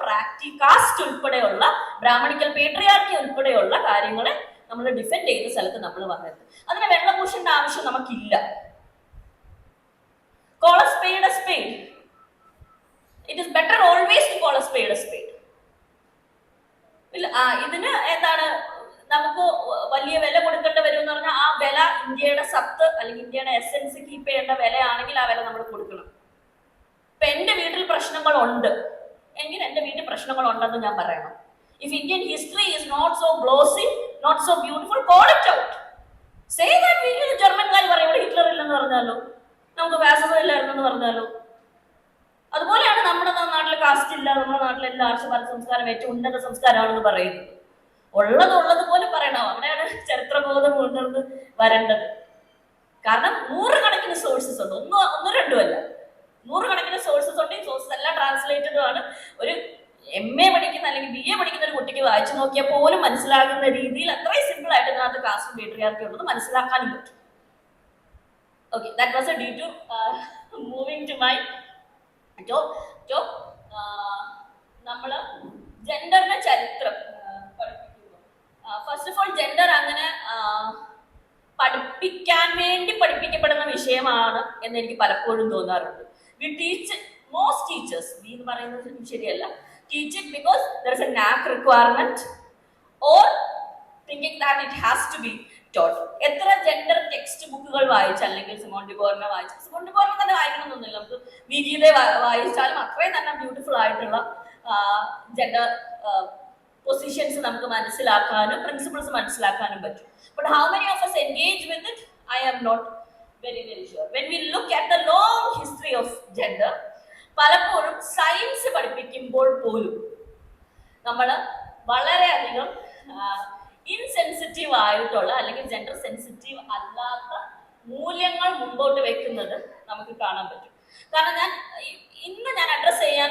കാസ്റ്റ് ഉൾപ്പെടെയുള്ള ബ്രാഹ്മണിക്കൽ പേട്രിയാർക്കി ഉൾപ്പെടെയുള്ള കാര്യങ്ങളെ നമ്മൾ ഡിഫെൻഡ് ചെയ്യുന്ന സ്ഥലത്ത് നമ്മൾ വന്നത്. അതിന് വെള്ളപൂശേണ്ട ആവശ്യം നമുക്കില്ല. Call a spade a spade. It is better always to call a spade a spade. ഇതിന് എന്താണ് നമുക്ക് വലിയ വില കൊടുക്കേണ്ടി വരും എന്ന് പറഞ്ഞാൽ ആ വില ഇന്ത്യയുടെ സത്ത് അല്ലെങ്കിൽ ഇന്ത്യയുടെ എസെൻസ് കീപ്പ് ചെയ്യേണ്ട വിലയാണെങ്കിൽ ആ വില നമ്മൾ കൊടുക്കണം. ഇപ്പൊ എന്റെ വീട്ടിൽ പ്രശ്നങ്ങളുണ്ട് എങ്കിൽ എന്റെ വീട്ടിൽ പ്രശ്നങ്ങളുണ്ടെന്ന് ഞാൻ പറയണം. If Indian history is not so glossy, not so beautiful, call it out. Say that ജർമ്മൻകാർ പറയും ഇവിടെ ഹിറ്റ്ലർ ഇല്ലെന്ന് പറഞ്ഞാലോ, നമുക്ക് ഫാസിസം ഇല്ലായിരുന്നെന്ന് പറഞ്ഞാലോ. അതുപോലെയാണ് നമ്മുടെ നാട്ടിൽ കാസ്റ്റ് ഇല്ല, നമ്മുടെ നാട്ടിൽ എല്ലാ ആർഷപാല സംസ്കാരം ഏറ്റവും ഉന്നത സംസ്കാരമാണെന്ന് പറയുന്നത്. ഉള്ളതുപോലെ പറയണം. അവിടെയാണ് ചരിത്രബോധം ഉണർന്ന് വരേണ്ടത്. കാരണം നൂറുകണക്കിന് സോഴ്സസ് ഉണ്ട്, ഒന്നും രണ്ടും അല്ല, നൂറുകണക്കിന് സോഴ്സസ് ഉണ്ട്. ഈ സോഴ്സസ് എല്ലാം ട്രാൻസ്ലേറ്റഡും ആണ്. ഒരു MA പഠിക്കുന്ന അല്ലെങ്കിൽ BA പഠിക്കുന്ന ഒരു കുട്ടിക്ക് വായിച്ചു നോക്കിയാൽ പോലും മനസ്സിലാകുന്ന രീതിയിൽ അത്രയും സിമ്പിൾ ആയിട്ട് ഇതിനകത്ത് കാസ്റ്റ് പേട്രിയാർക്കി ഉള്ളത് മനസ്സിലാക്കാനും പറ്റും. Okay, that was a detour. Moving to my talk. നമ്മള് ജെൻഡറിന്റെ ചരിത്രം പഠിപ്പിക്കുന്നു. ഫസ്റ്റ് ഓഫ് ഓൾ ജെൻഡർ അങ്ങനെ പഠിപ്പിക്കാൻ വേണ്ടി പഠിപ്പിക്കപ്പെടുന്ന വിഷയമാണ് എന്ന് എനിക്ക് പലപ്പോഴും തോന്നാറുണ്ട്. We teach, most teachers, we എന്ന് പറയുന്നത് ശരിയല്ല, teach it because there is a knack requirement or thinking that it has to be taught. എത്ര ജെൻഡർ ടെക്സ്റ്റ് ബുക്കുകൾ വായിച്ചാൽ, അല്ലെങ്കിൽ സിമോൺ ഡിബോറിനെ വായിച്ചാൽ, സിമോൺ ഡിബോറിനെ തന്നെ വായിക്കണമെന്നൊന്നുമില്ല, നമുക്ക് വിഗീതെ വായിച്ചാലും അത്രയും തന്നെ ബ്യൂട്ടിഫുൾ ആയിട്ടുള്ള ജെൻഡർ പൊസിഷൻസ് നമുക്ക് മനസ്സിലാക്കാനും പ്രിൻസിപ്പിൾസ് മനസ്സിലാക്കാനും പറ്റും. But how many of us engage with it? I am not very sure. When we look at the long history of gender, പലപ്പോഴും സയൻസ് പഠിപ്പിക്കുമ്പോൾ പോലും നമ്മൾ വളരെയധികം ഇൻസെൻസിറ്റീവ് ആയിട്ടുള്ള അല്ലെങ്കിൽ ജെൻഡർ സെൻസിറ്റീവ് അല്ലാത്ത മൂല്യങ്ങൾ മുമ്പോട്ട് വെക്കുന്നത് നമുക്ക് കാണാൻ പറ്റും. കാരണം ഇന്ന് ഞാൻ അഡ്രസ് ചെയ്യാൻ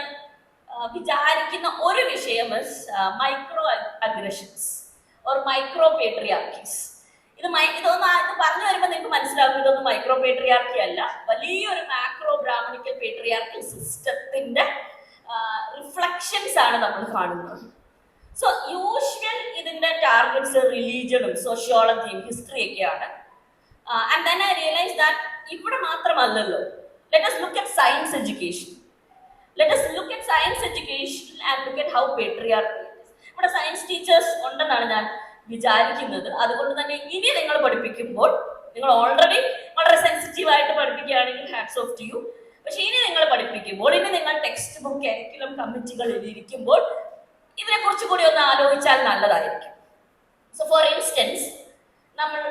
വിചാരിക്കുന്ന ഒരു വിഷയം മൈക്രോ അഗ്രഷൻസ് ഓർ മൈക്രോ പേട്രിയാർക്കീസ്. ഇതൊന്ന് പറഞ്ഞു വരുമ്പോൾ നിങ്ങൾക്ക് മനസ്സിലാകും ഇതൊന്നും മൈക്രോ പേട്രിയാർക്കി അല്ല, വലിയൊരു മാക്രോ ബ്രാഹ്മണിക്കൽ പേട്രിയാർക്കൽ സിസ്റ്റത്തിന്റെ റിഫ്ലക്ഷൻസ് ആണ് നമ്മൾ കാണുന്നത്. സോ യൂഷ്വൽ ഇതിന്റെ ടാർഗറ്റ്സ് റിലീജിയനും സോഷ്യോളജിയും ഹിസ്റ്ററി ഒക്കെയാണ്. And then I realise that ഇവിടെ മാത്രമല്ലല്ലോ. Let us look at science education. Let us look at science education and look at how patriarchy is. ഇവിടെ science teachers ഉണ്ടെന്നാണ് ഞാൻ വിചാരിക്കുന്നത്. അതുകൊണ്ട് തന്നെ ഇനി നിങ്ങൾ പഠിപ്പിക്കുമ്പോൾ, നിങ്ങൾ ഓൾറെഡി വളരെ സെൻസിറ്റീവ് ആയിട്ട് പഠിപ്പിക്കുകയാണെങ്കിൽ ഹാറ്റ്സ് ഓഫ് ടു യു. പക്ഷെ ഇനി നിങ്ങൾ പഠിപ്പിക്കുമ്പോൾ, ഇനി നിങ്ങൾ ടെക്സ്റ്റ് ബുക്ക് കരിക്കുലം കമ്മിറ്റികളിൽ ഇരിക്കുമ്പോൾ ഇതിനെ കുറിച്ചുകൂടി ഒന്ന് ആലോചിച്ചാൽ നല്ലതായിരിക്കും. സോ ഫോർ ഇൻസ്റ്റൻസ്, നമ്മൾ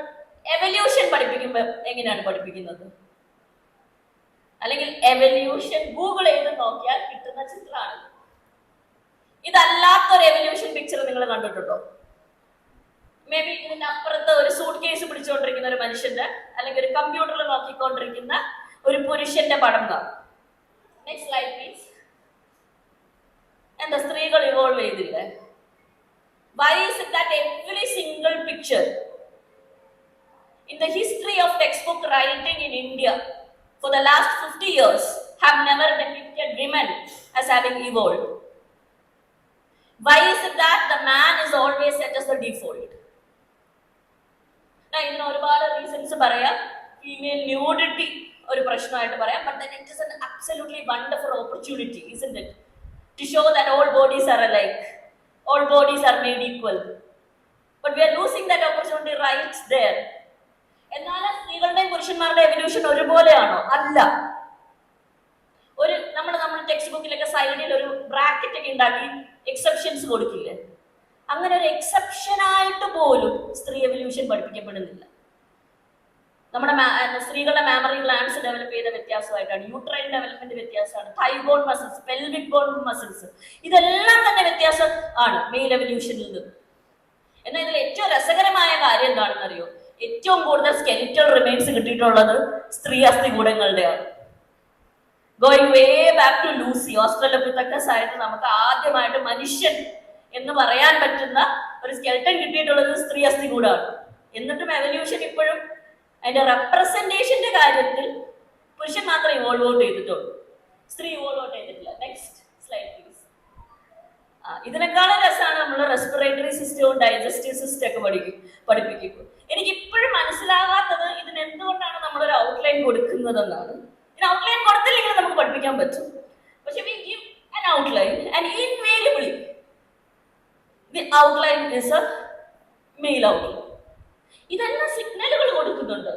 എവല്യൂഷൻ പഠിപ്പിക്കുമ്പോൾ എങ്ങനെയാണ് പഠിപ്പിക്കുന്നത്? അല്ലെങ്കിൽ എവല്യൂഷൻ ഗൂഗിൾ ചെയ്ത് നോക്കിയാൽ കിട്ടുന്ന ചിത്രമാണ്. ഇതല്ലാത്തൊരു എവല്യൂഷൻ പിക്ചർ നിങ്ങൾ കണ്ടിട്ടുണ്ടോ? മേ ബി ഇതിന്റെ അപ്പുറത്ത് ഒരു സൂട്ട് കേസ് പിടിച്ചുകൊണ്ടിരിക്കുന്ന ഒരു മനുഷ്യന്റെ, അല്ലെങ്കിൽ ഒരു കമ്പ്യൂട്ടറിൽ നോക്കിക്കൊണ്ടിരിക്കുന്ന ഒരു പുരുഷന്റെ പടം കാണും. Next slide please. എന്താ സ്ത്രീകൾ ഇവോൾവ് ചെയ്തില്ലേ? Why is it that every single picture in the history of textbook writing in India for the last 50 years have never depicted women as having evolved? Why is it that the man is always set as the default? ഇതിന് ഒരുപാട് reasons പറയാം. Female nudity ഒരു പ്രശ്നമായിട്ട് പറയാം. But then it is an absolutely wonderful opportunity, isn't it? To show that all bodies are alike, all bodies are made equal. But we are losing that opportunity right there. എന്നാൽ സ്ത്രീകളുടെയും പുരുഷന്മാരുടെ evolution ഒരുപോലെയാണോ? അല്ല. നമ്മുടെ text ബുക്കിലൊക്കെ സൈഡിൽ ഒരു bracket ഒക്കെ ഉണ്ടാക്കി exceptions കൊടുക്കില്ലേ? അങ്ങനെ ഒരു എക്സെപ്ഷൻ ആയിട്ട് പോലും സ്ത്രീ എവല്യൂഷൻ പഠിപ്പിക്കപ്പെടുന്നില്ല. നമ്മുടെ സ്ത്രീകളുടെ മാമറി ഗ്ലാൻസ് ഡെവലപ്പ് ചെയ്ത വ്യത്യാസമായിട്ടാണ്, യൂട്രൈൻ ഡെവലപ്മെന്റ് വ്യത്യാസമാണ്, തൈബോൺ മസിൽസ്, പെൽവിക് ബോൺ മസിൽസ്, ഇതെല്ലാം തന്നെ വ്യത്യാസം ആണ് മെയിൽ എവല്യൂഷനിൽ നിന്ന്. എന്നാൽ ഇതിൽ ഏറ്റവും രസകരമായ കാര്യം എന്താണെന്ന് അറിയോ? ഏറ്റവും കൂടുതൽ സ്കെലിറ്റൽ റിമെയിൻസ് കിട്ടിയിട്ടുള്ളത് സ്ത്രീ അസ്ഥികൂടങ്ങളുടെയാണ്. Going way back to Lucy, Australopithecus ആയിട്ട് നമുക്ക് ആദ്യമായിട്ട് മനുഷ്യൻ എന്ന് പറയാൻ പറ്റുന്ന ഒരു സ്കെൽട്ടൻ കിട്ടിയിട്ടുള്ളത് സ്ത്രീ അസ്ഥികൂടമാണ്. എന്നിട്ടും എവല്യൂഷൻ ഇപ്പോഴും അതിന്റെ റെപ്രസെന്റേഷന്റെ കാര്യത്തിൽ പുരുഷൻ മാത്രമേ ഇവോൾവ് ഔട്ട് ചെയ്തിട്ടുള്ളൂ, സ്ത്രീ ഇവോൾവ് ഔട്ട് ചെയ്തിട്ടില്ല. Next slide please. ഇതിനേക്കാളും രസമാണ് നമ്മൾ റെസ്പിറേറ്ററി സിസ്റ്റവും ഡൈജസ്റ്റീവ് സിസ്റ്റം ഒക്കെ പഠിപ്പിക്കും. എനിക്ക് ഇപ്പോഴും മനസ്സിലാകാത്തത് ഇതിന് എന്തുകൊണ്ടാണ് നമ്മളൊരു ഔട്ട്ലൈൻ കൊടുക്കുന്നതെന്നാണ്. ഇതിന് ഔട്ട്ലൈൻ കൊടുത്തില്ലെങ്കിൽ നമുക്ക് പഠിപ്പിക്കാൻ പറ്റും. പക്ഷെ we give an outline and invariably the outline is a male outline. ഇതെല്ലാം സിഗ്നലുകൾ കൊടുക്കുന്നുണ്ട്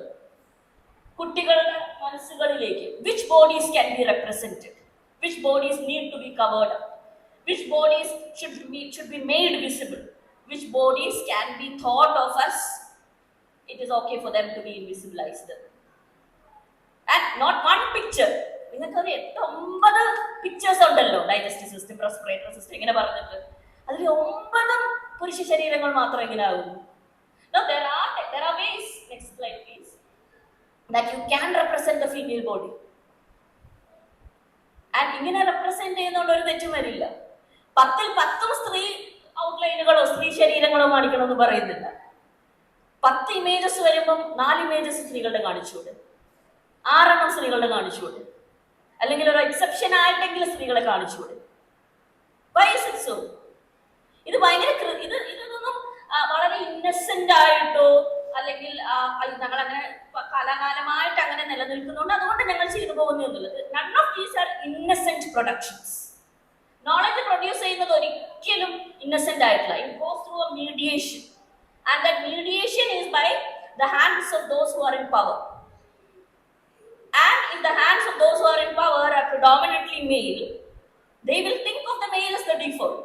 കുട്ടികളുടെ മനസ്സുകളിലേക്ക്. which bodies can be represented, which bodies need to be covered up, which bodies should be made visible, which bodies can be thought of as it is okay for them to be invisibilized. And not one picture, നിങ്ങൾക്കത് 8-9 pictures ഉണ്ടല്ലോ, digestive system, respiratory system ഇങ്ങനെ പറഞ്ഞിട്ട്, അതിൽ 9 പുരുഷ ശരീരങ്ങൾ മാത്രം ഇങ്ങനെ ആകുന്നു. Now there are ways, next slide please, that you can represent the female body. And ഇങ്ങനെ റെപ്രസെന്റ് ചെയ്യുന്നതുകൊണ്ട് ഒരു തെറ്റും വരില്ല. 10 സ്ത്രീ ഔട്ട്ലൈനുകളോ സ്ത്രീ ശരീരങ്ങളോ കാണിക്കണമെന്ന് പറയുന്നില്ല. 10 ഇമേജസ് വരുമ്പം 4 ഇമേജസ് സ്ത്രീകളുടെ കാണിച്ചുകൂടെ, 6 സ്ത്രീകളുടെ കാണിച്ചുകൂടെ, അല്ലെങ്കിൽ ഒരു എക്സെപ്ഷൻ ആയിട്ടെങ്കിലും സ്ത്രീകളെ കാണിച്ചുകൂടെ? Why is it so? ഇത് ഭയങ്കര ഇതൊന്നും വളരെ ഇന്നസെന്റ് ആയിട്ടോ അല്ലെങ്കിൽ ഞങ്ങളങ്ങനെ കാലാകാലമായിട്ട് അങ്ങനെ നിലനിൽക്കുന്നുണ്ട് അതുകൊണ്ട് ഞങ്ങൾ ചെയ്തു പോകുന്നുള്ളത്. None of these are innocent productions. Knowledge produce ചെയ്യുന്നത് ഒരിക്കലും ഇന്നസെന്റ് ആയിട്ടില്ല. It goes through a mediation, and that mediation is by the hands of those who are in power. And if the hands of those who are in power are predominantly male, they will think of the male as the default.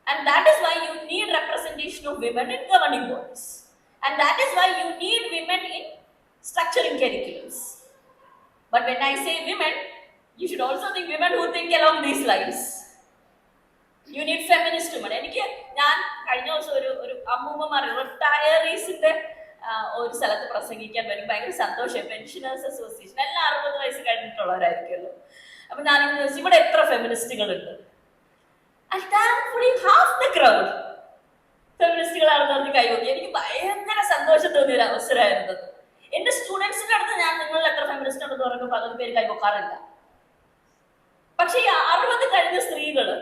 And that is why you need representation of women in governing bodies. And that is why you need women in structuring curriculums. But when I say women, you should also think women who think along these lines. You need feminist women. ഞാൻ കഴിഞ്ഞ ദിവസം ഒരു അമ്മൂമ്മമാർ റിട്ടയറീസിന്റെ ഒരു സ്ഥലത്ത് പ്രസംഗിക്കാൻ വരും. ഭയങ്കര സന്തോഷം. പെൻഷനേഴ്സ് അസോസിയേഷൻ എല്ലാം 60 വയസ്സ് കഴിഞ്ഞിട്ടുള്ളവരായിരിക്കുമല്ലോ. അപ്പൊ ഞാനിങ്ങനെ ചോദിച്ചു, ഇവിടെ എത്ര ഫെമിനിസ്റ്റുകളുണ്ട്? ഹാഫ് ദ ക്രൗഡ് ഫെമിനിസ്റ്റുകളാണെന്ന് പറഞ്ഞ് കൈവക്കി. എനിക്ക് ഭയങ്കര സന്തോഷം തോന്നിയ ഒരു അവസരമായിരുന്നു. എന്റെ സ്റ്റുഡൻസിന്റെ അടുത്ത് ഞാൻ നിങ്ങളിൽ എത്ര ഫെമിനിസ്റ്റ് ഉണ്ടെന്ന് പറയുമ്പോൾ 10 പേര് കൈവക്കാറില്ല. പക്ഷെ ഈ 60 കഴിഞ്ഞ സ്ത്രീകള്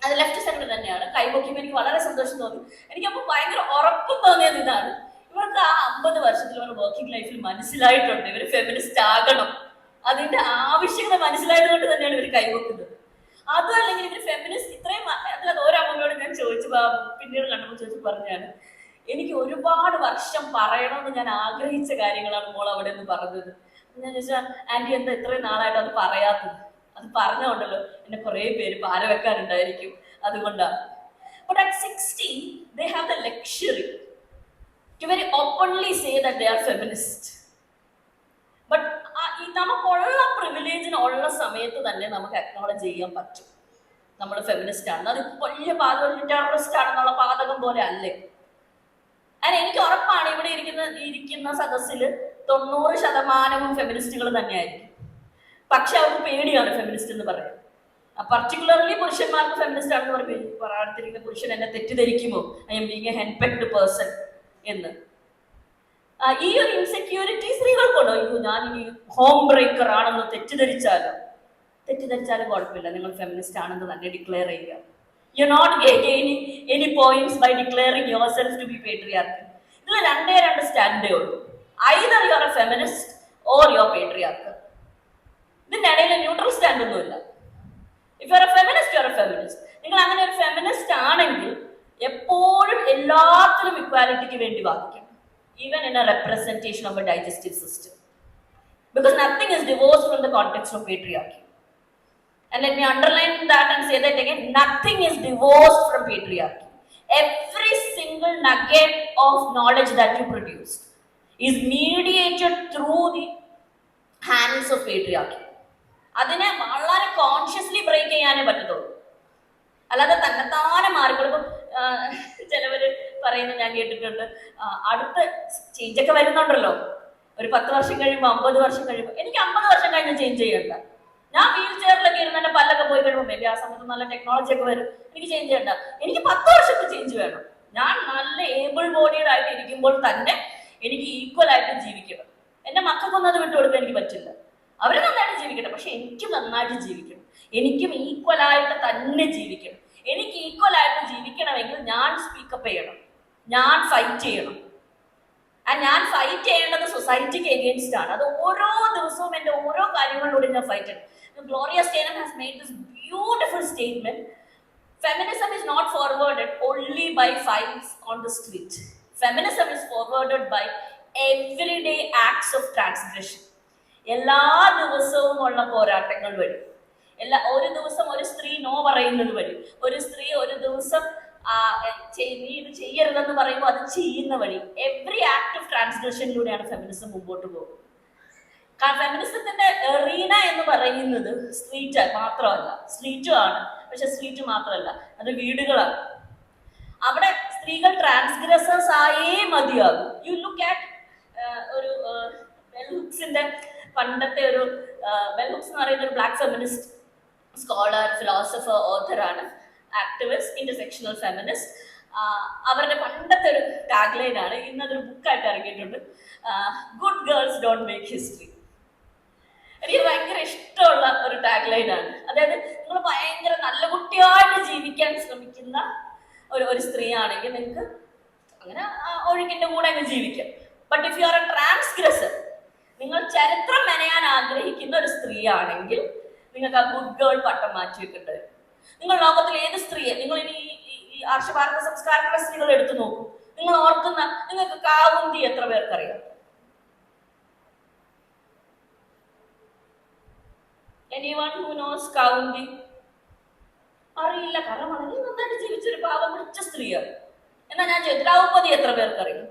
അത് ലെഫ്റ്റ് സൈഡിൽ തന്നെയാണ് കൈവക്കിയപ്പോൾ എനിക്ക് വളരെ സന്തോഷം തോന്നി. എനിക്കപ്പോൾ ഭയങ്കര ഉറപ്പും തോന്നിയത് ഇതാണ്, ഇവർക്ക് ആ 50 വർഷത്തിൽ ഇവരുടെ വർക്കിംഗ് ലൈഫിൽ മനസ്സിലായിട്ടുണ്ട് ഇവർ ഫെമിനിസ്റ്റ് ആകണം. അതിന്റെ ആവശ്യകത മനസ്സിലായത് കൊണ്ട് തന്നെയാണ് ഇവർ കൈവക്കുന്നത്. അതും അല്ലെങ്കിൽ ഇവർ ഫെമിനിസ്റ്റ് ഇത്രയും അതിലത് ഒരമ്മയോട് ഞാൻ ചോദിച്ചു, പിന്നീട് കണ്ടപ്പോൾ ചോദിച്ചു പറഞ്ഞാണ്, എനിക്ക് ഒരുപാട് വർഷം പറയണമെന്ന് ഞാൻ ആഗ്രഹിച്ച കാര്യങ്ങളാണ് മോൾ അവിടെ നിന്ന് പറഞ്ഞത്. ഞാൻ ചോദിച്ചാൽ ആന്റി എന്താ ഇത്രയും നാളായിട്ട് അത് പറയാത്തത്? അത് പറഞ്ഞുകൊണ്ടല്ലോ എന്നെ കുറെ പേര് പാര വെക്കാനുണ്ടായിരിക്കും, അതുകൊണ്ടാണ്. But at 60 they have the luxury to very openly say that they are feminist. But നമുക്കുള്ള പ്രിവിലേജിനുള്ള സമയത്ത് തന്നെ നമുക്ക് അക്നോളജ് ചെയ്യാൻ പറ്റും നമ്മൾ ഫെമിനിസ്റ്റ് ആണ്. അത് വലിയ പാതകം ടെററിസ്റ്റ് ആണെന്നുള്ള പാതകം പോലെ അല്ലേ. അതിന് എനിക്ക് ഉറപ്പാണ് ഇവിടെ ഇരിക്കുന്ന സദസ്സിൽ 90% ഫെമിനിസ്റ്റുകൾ തന്നെയായിരിക്കും. പക്ഷെ അവർക്ക് പേടിയാണ് ഫെമിനിസ്റ്റ് എന്ന് പറയാൻ. പർട്ടിക്കുലർലി പുരുഷന്മാർക്ക് ഫെമിനിസ്റ്റ് ആണെന്ന് പറയാതിരിക്കുന്ന പുരുഷൻ എന്നെ തെറ്റിദ്ധരിക്കുമോ, I'm being a henpecked person എന്ന്. ഈ ഒരു ഇൻസെക്യൂരിറ്റി സ്ത്രീകൾക്കുണ്ടോ? ഞാൻ ഇനി ഹോം ബ്രേക്കർ ആണെന്ന് തെറ്റിദ്ധരിച്ചാലും കുഴപ്പമില്ല, നിങ്ങൾ ഫെമിനിസ്റ്റ് ആണെന്ന് തന്നെ ഡിക്ലെയർ ചെയ്യുക. You not gaining any points by declaring yourself to be patriarchy. ഇതിൽ 2 സ്റ്റാൻഡേ ഉള്ളൂ. Either you are a feminist or you are patriarch. ഇതിന്റെ ഇടയിൽ ന്യൂട്രൽ സ്റ്റാൻഡ് ഒന്നുമില്ല. If you are a feminist you are a feminist. നിങ്ങൾ അങ്ങനെ ഒരു feminist ആണെങ്കിൽ എപ്പോഴും എല്ലാത്തിലും ഇക്വാലിറ്റിക്ക് വേണ്ടി വാദിക്കണം, even in a representation of a digestive system, because nothing is divorced from the context of patriarchy. And let me underline that and say that again, nothing is divorced from patriarchy. Every single nugget of knowledge that you produced, is mediated through the hands of patriarchy. അതിനെ വളരെ consciously break ചെയ്യാനേ പറ്റത്തുള്ളൂ, അല്ലാതെ തന്നെത്താനെ മാറിക്കൊടുക്കും. ചിലവര് പറയുന്നത് ഞാൻ കേട്ടിട്ടുണ്ട്, അടുത്ത ചേഞ്ചൊക്കെ വരുന്നുണ്ടല്ലോ, ഒരു 10 വർഷം കഴിയുമ്പോൾ 50 വർഷം കഴിയുമ്പോൾ. എനിക്ക് 50 വർഷം കഴിഞ്ഞ് ചേഞ്ച് ചെയ്യണ്ട. ഞാൻ വീൽ ചെയറിലൊക്കെ ഇരുന്ന് എന്റെ പല്ലൊക്കെ പോയി കഴിയുമ്പോൾ മേ ബി ആ സമയത്ത് നല്ല ടെക്നോളജി ഒക്കെ വരും, എനിക്ക് ചേഞ്ച് ചെയ്യണ്ട. എനിക്ക് 10 വർഷത്തെ ചേഞ്ച് വേണം. ഞാൻ നല്ല ഏബിൾ ബോഡീഡ് ആയിട്ട് ഇരിക്കുമ്പോൾ തന്നെ എനിക്ക് ഈക്വൽ ആയിട്ട് ജീവിക്കണം. എന്റെ മക്കൾക്കൊന്നും അത് വിട്ടുകൊടുക്കാൻ എനിക്ക് പറ്റില്ല. അവര് നന്നായിട്ട് ജീവിക്കട്ടെ, പക്ഷെ എനിക്കും നന്നായിട്ട് ജീവിക്കണം. എനിക്കും ഈക്വൽ ആയിട്ട് തന്നെ ജീവിക്കണം. എനിക്ക് ഈക്വൽ ആയിട്ട് ജീവിക്കണമെങ്കിൽ ഞാൻ സ്പീക്കപ്പ് ചെയ്യണം, ഞാൻ ഫൈറ്റ് ചെയ്യണം. ഞാൻ ഫൈറ്റ് ചെയ്യേണ്ടത് സൊസൈറ്റിക്ക് എഗെയിൻസ്റ്റ് ആണ്. അത് ഓരോ ദിവസവും എന്റെ ഓരോ കാര്യങ്ങളിലൂടെ ഞാൻ ഫൈറ്റ് ചെയ്യണം. Gloria Steinem has made this beautiful statement. Feminism is not forwarded only by fights on the street. Feminism is forwarded by everyday acts of transgression. എല്ലാ ദിവസവും ഉള്ള പോരാട്ടങ്ങൾ വഴി, ഒരു ദിവസം ഒരു സ്ത്രീ നോ പറയുന്നത് വഴി, ഒരു സ്ത്രീ ഒരു ദിവസം നീ ഇത് ചെയ്യരുതെന്ന് പറയുമ്പോൾ അത് ചെയ്യുന്ന വഴി, എവറി ആക്ട് ഓഫ് ട്രാൻസ്ഗ്രഷനിലൂടെയാണ് ഫെമിനിസം മുമ്പോട്ട് പോകുന്നത്. കാരണം ഫെമിനിസത്തിന്റെ എറീന എന്ന് പറയുന്നത് സ്ട്രീറ്റ് മാത്രമല്ല, സ്ട്രീറ്റും ആണ്, പക്ഷെ സ്ട്രീറ്റ് മാത്രമല്ല, അത് വീടുകളാണ്. അവിടെ സ്ത്രീകൾ ട്രാൻസ്ഗ്രസേഴ്സ് ആയേ മതിയാകും. യു ലുക്ക് ആറ്റ് ഒരു ബെൽ ഹുക്സിന്റെ പണ്ടത്തെ ഒരു ബെൽ ഹുക്സ് എന്ന് പറയുന്ന ഒരു ബ്ലാക്ക് ഫെമിനിസ്റ്റ് സ്കോളർ, ഫിലോസഫർ, ഓഥറാണ്, ആക്ടിവിസ്റ്റ്, ഇന്റർസെക്ഷണൽ ഫെമിനിസ്റ്റ്. അവരുടെ പണ്ടത്തെ ഒരു ടാഗ് ലൈൻ ആണ്, ഇന്നതൊരു ബുക്കായിട്ട് ഇറങ്ങിയിട്ടുണ്ട്, good girls don't make history. എനിക്ക് ഭയങ്കര ഇഷ്ടമുള്ള ഒരു ടാഗ് ലൈൻ ആണ്. അതായത് നിങ്ങൾ ഭയങ്കര നല്ല കുട്ടിയായിട്ട് ജീവിക്കാൻ ശ്രമിക്കുന്ന ഒരു സ്ത്രീ ആണെങ്കിൽ നിങ്ങൾക്ക് അങ്ങനെ ഒഴുക്കിന്റെ കൂടെ അങ്ങ് ജീവിക്കാം. But if you are a transgressor, നിങ്ങൾ ചരിത്രം മെനയാൻ ആഗ്രഹിക്കുന്ന ഒരു സ്ത്രീ ആണെങ്കിൽ നിങ്ങൾക്ക് ആ ഗുഡ് ഗേൾ പട്ടം മാറ്റി വെക്കേണ്ടി വരും. നിങ്ങൾ ലോകത്തിൽ ഏത് സ്ത്രീയെ, നിങ്ങൾ ഇനി ഈ ആർഷഭാരത സംസ്കാരമുള്ള സ്ത്രീകൾ എടുത്തു നോക്കൂ, നിങ്ങൾ ഓർക്കുന്ന, നിങ്ങൾക്ക് കാവുന്തി എത്ര പേർക്കറിയാം? Anyone who knows കാവുന്തി? അറിയില്ല, കാരണം വളരെ നന്നായിട്ട് ജീവിച്ചൊരു പാവം പിടിച്ച സ്ത്രീയാണ്. എന്നാൽ ഞാൻ ദ്രൗപദി എത്ര പേർക്കറിയാം?